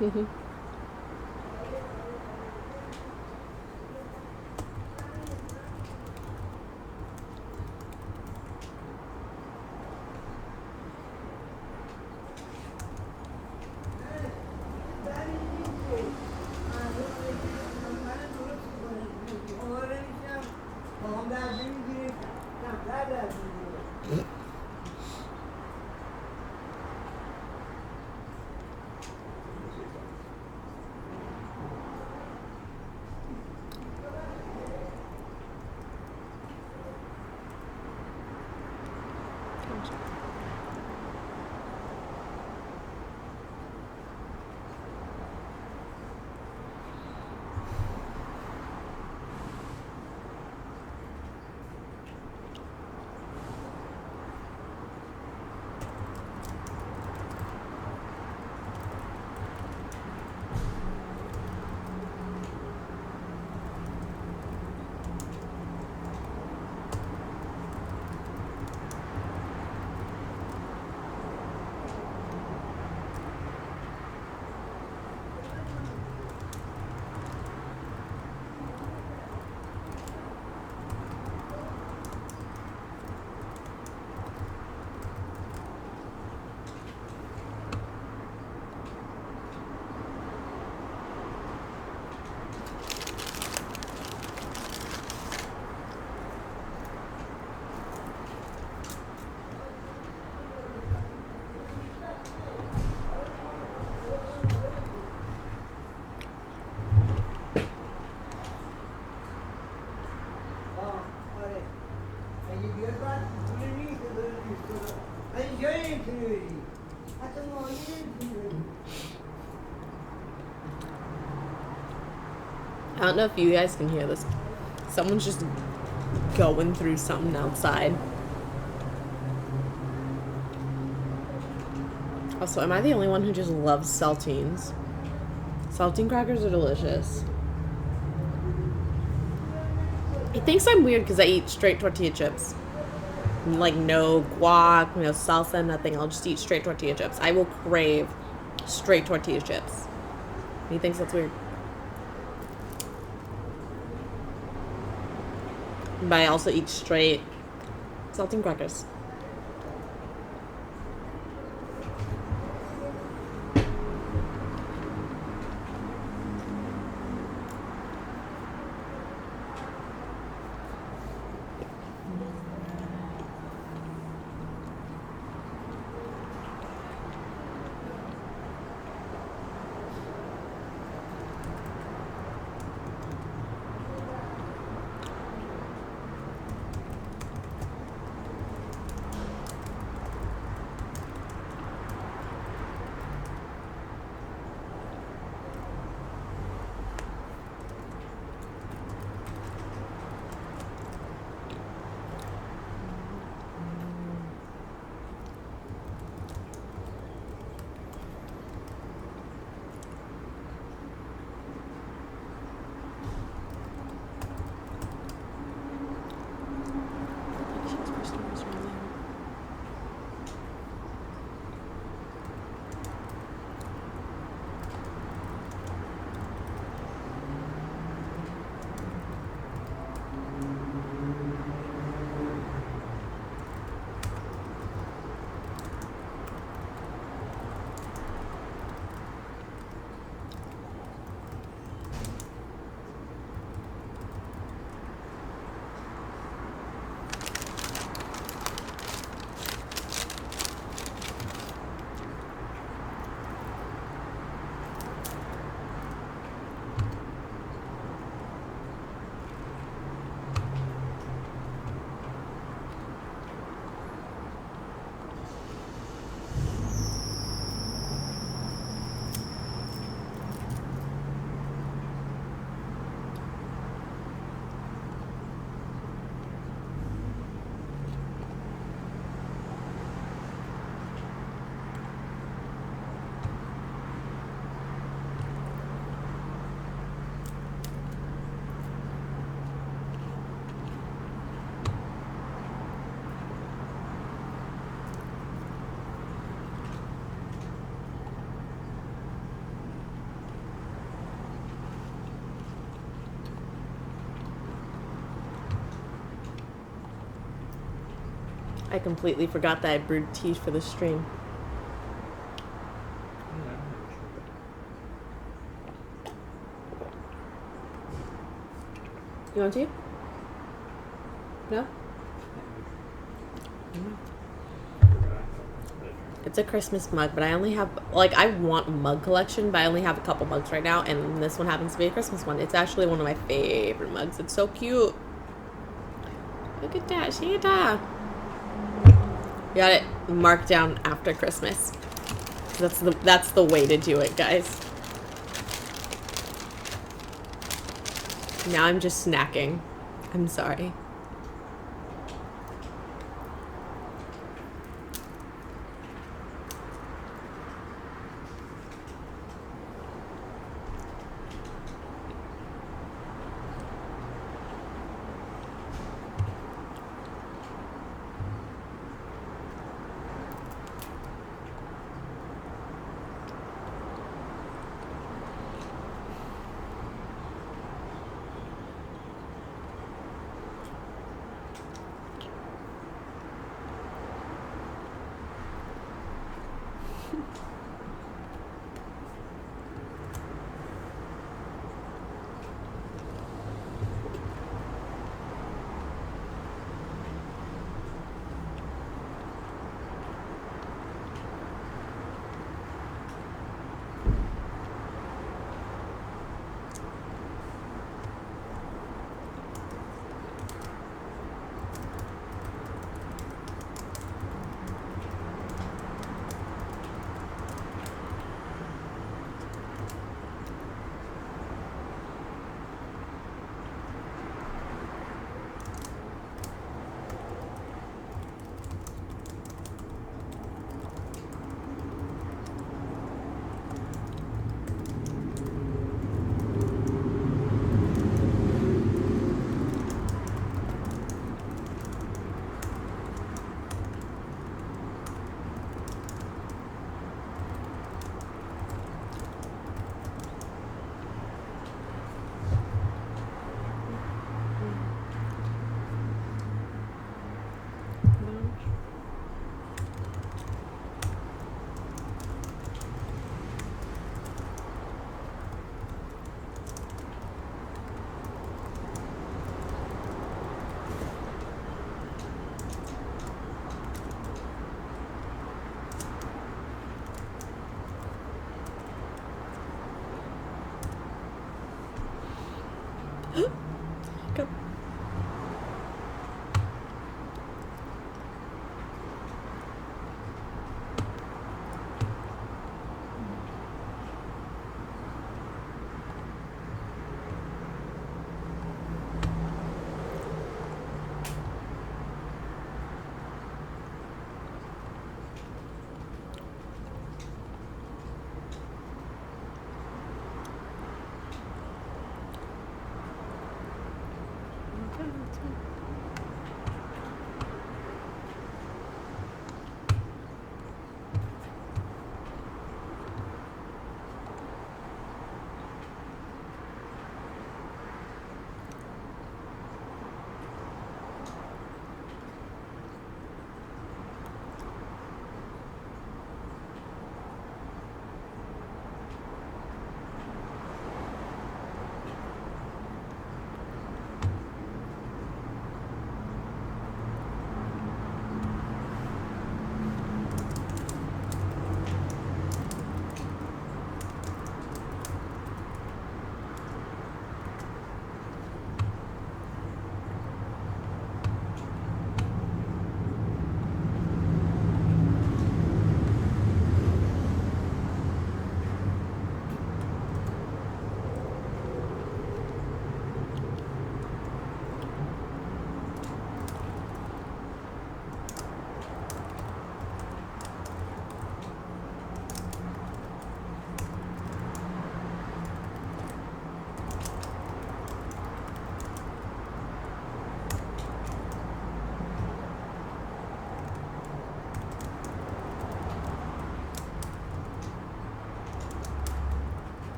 Mhm. I don't know if you guys can hear this. Someone's just going through something outside. Also, am I the only one who just loves saltines? Saltine crackers are delicious. He thinks I'm weird because I eat straight tortilla chips. Like no guac, no salsa, nothing. I'll just eat straight tortilla chips. I will crave straight tortilla chips. He thinks that's weird. But I also eat straight saltine crackers. I completely forgot that I brewed tea for the stream. You want tea? No? It's a Christmas mug, but I only have, like, I want a mug collection, but I only have a couple mugs right now, and this one happens to be a Christmas one. It's actually one of my favorite mugs. It's so cute. Look at that, Santa. Got it marked down after Christmas. That's the way to do it, guys. Now I'm just snacking. I'm sorry. Go.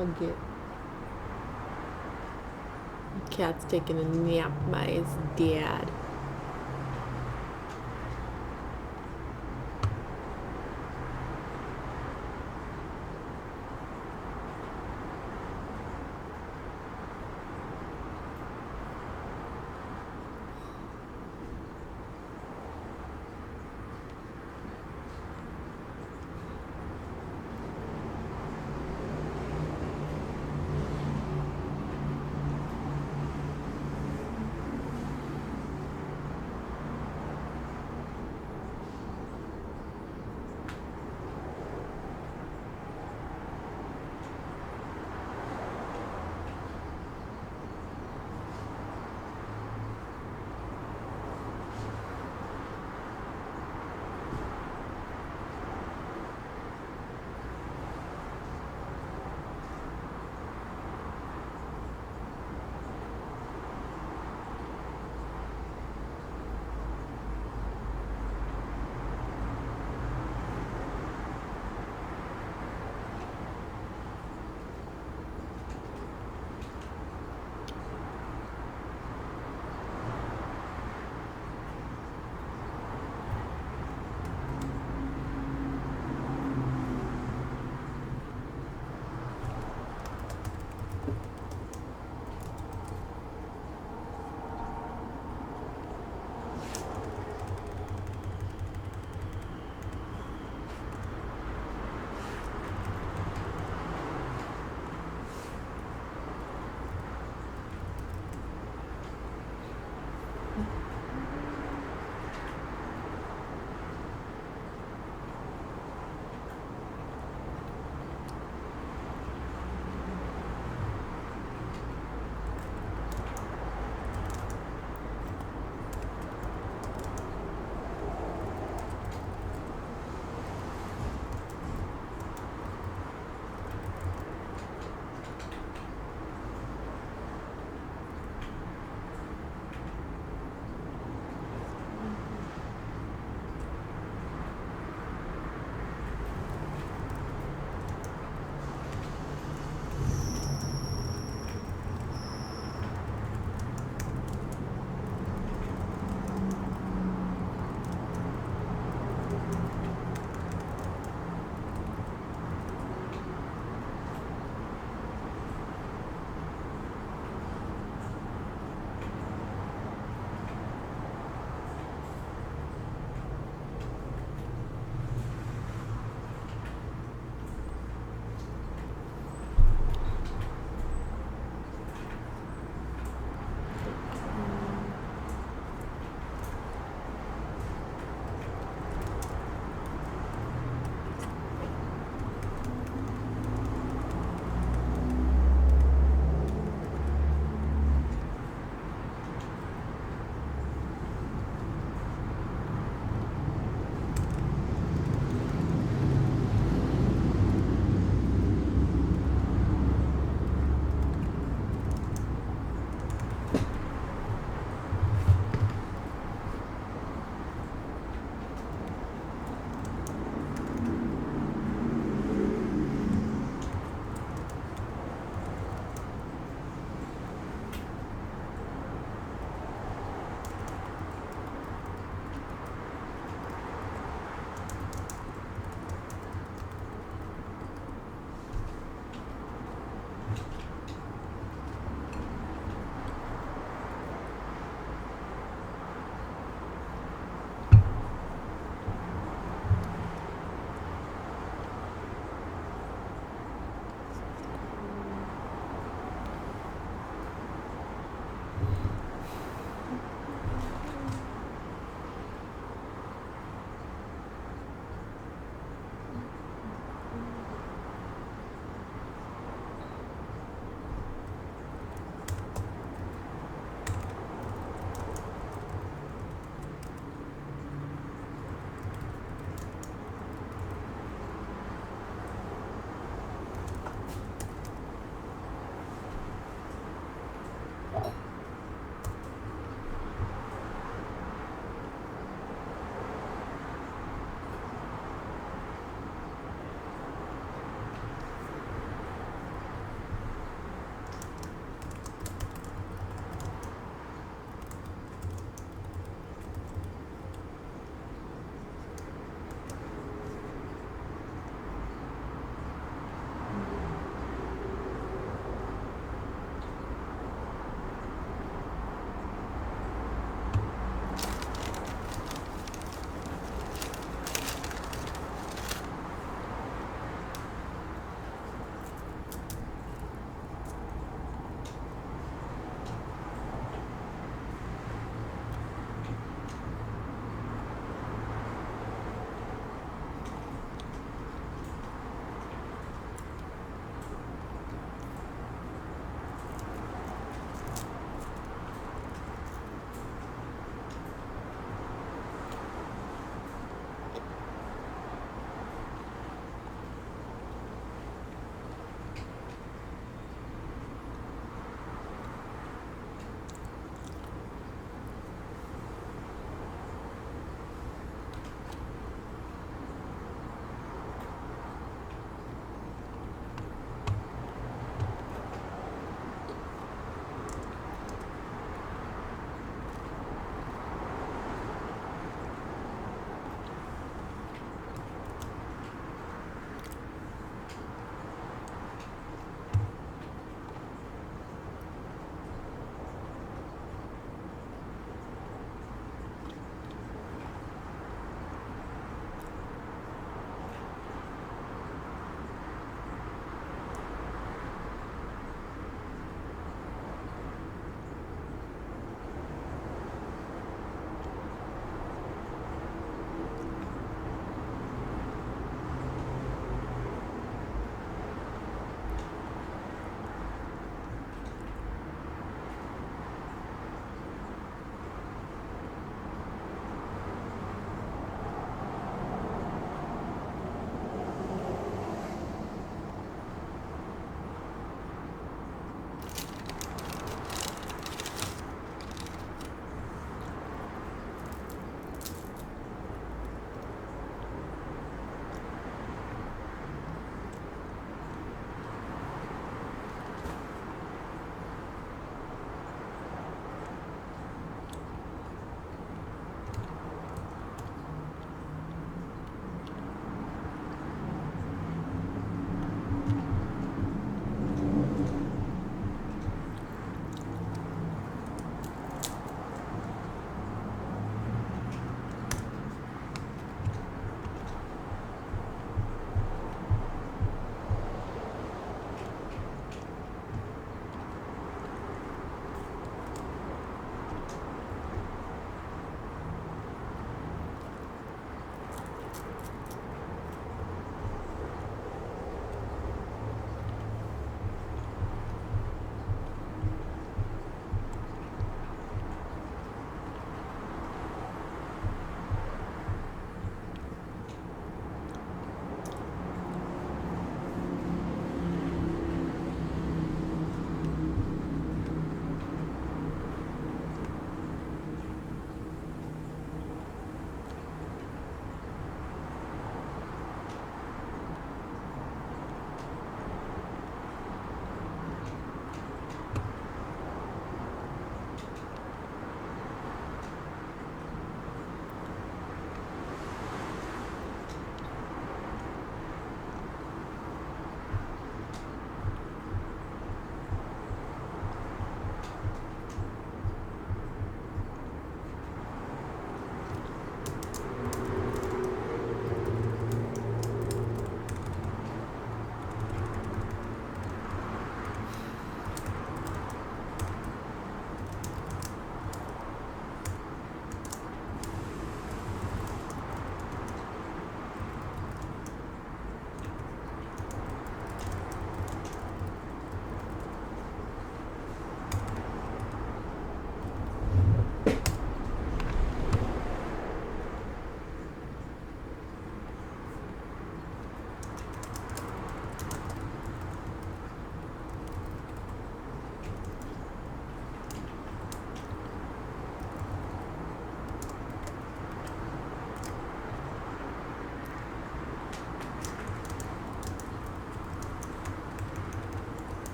hug it. Cat's taking a nap by his dad.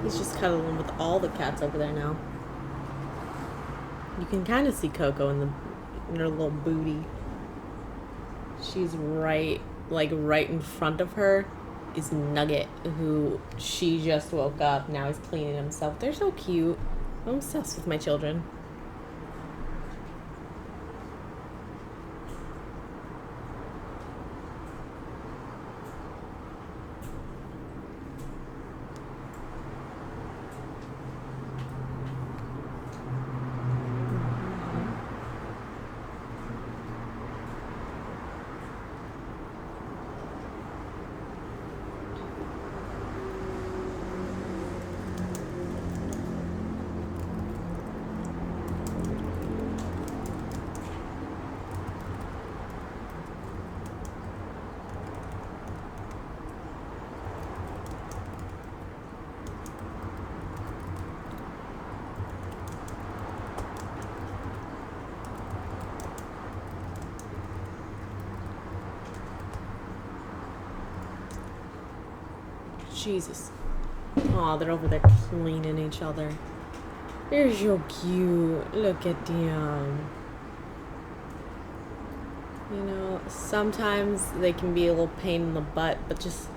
He's just cuddling with all the cats over there now. You can kind of see Coco in her little booty. She's right in front of her is Nugget, who she just woke up. Now he's cleaning himself. They're so cute. I'm obsessed with my children. Jesus. Aw, they're over there cleaning each other. They're so cute. Look at them. You know, sometimes they can be a little pain in the butt, but just...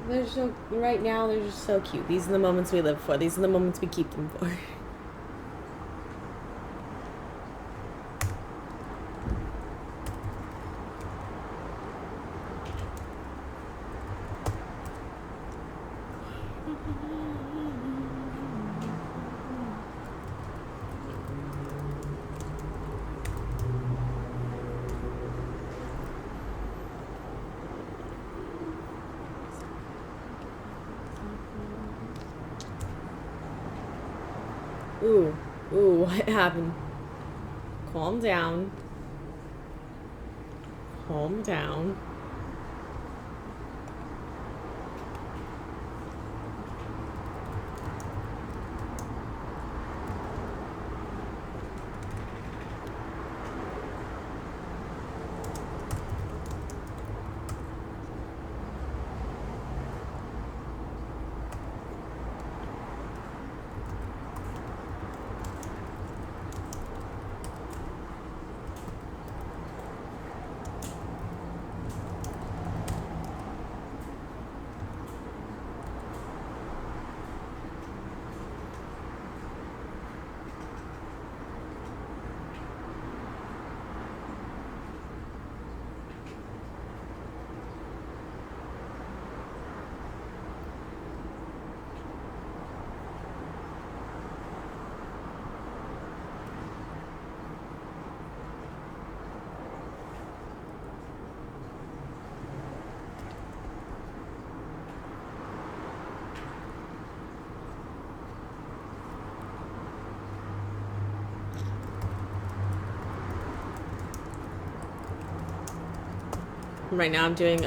they're so... right now, they're just so cute. These are the moments we live for. These are the moments we keep them for. Ooh, what happened? Calm down. Calm down. Right now I'm doing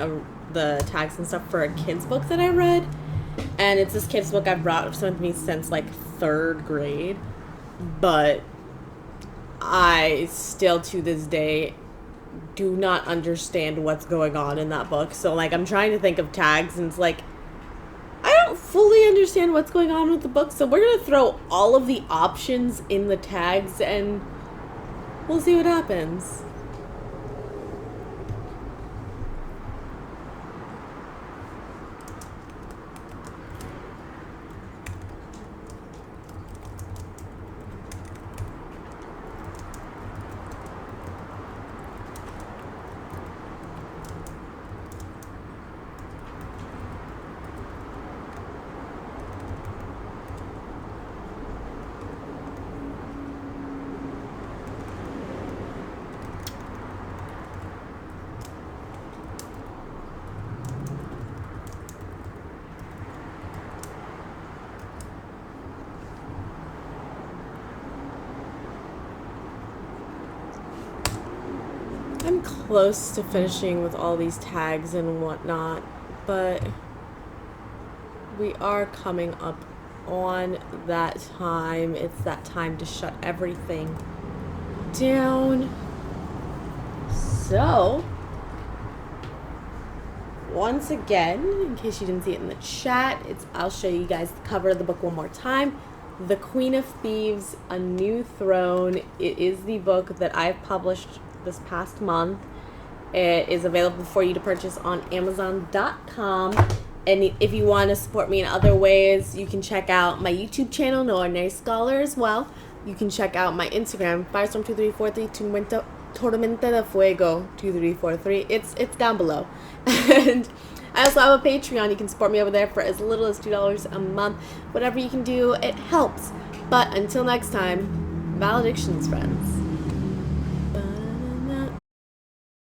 the tags and stuff for a kid's book that I read. And it's this kid's book I've brought with me since like 3rd grade. But I still to this day do not understand what's going on in that book. So like I'm trying to think of tags and it's like I don't fully understand what's going on with the book. So we're going to throw all of the options in the tags and we'll see what happens. I'm close to finishing with all these tags and whatnot, but we are coming up on that time. It's that time to shut everything down. So, once again, in case you didn't see it in the chat, I'll show you guys the cover of the book one more time. The Queen of Thieves, A New Throne. It is the book that I've published this past month. It is available for you to purchase on Amazon.com. And if you want to support me in other ways, you can check out my YouTube channel, No Ordinary Scholar, as well. You can check out my Instagram, Firestorm2343, Tormenta de Fuego 2343. It's down below. And I also have a Patreon. You can support me over there for as little as $2 a month. Whatever you can do, it helps. But until next time, valedictions, friends.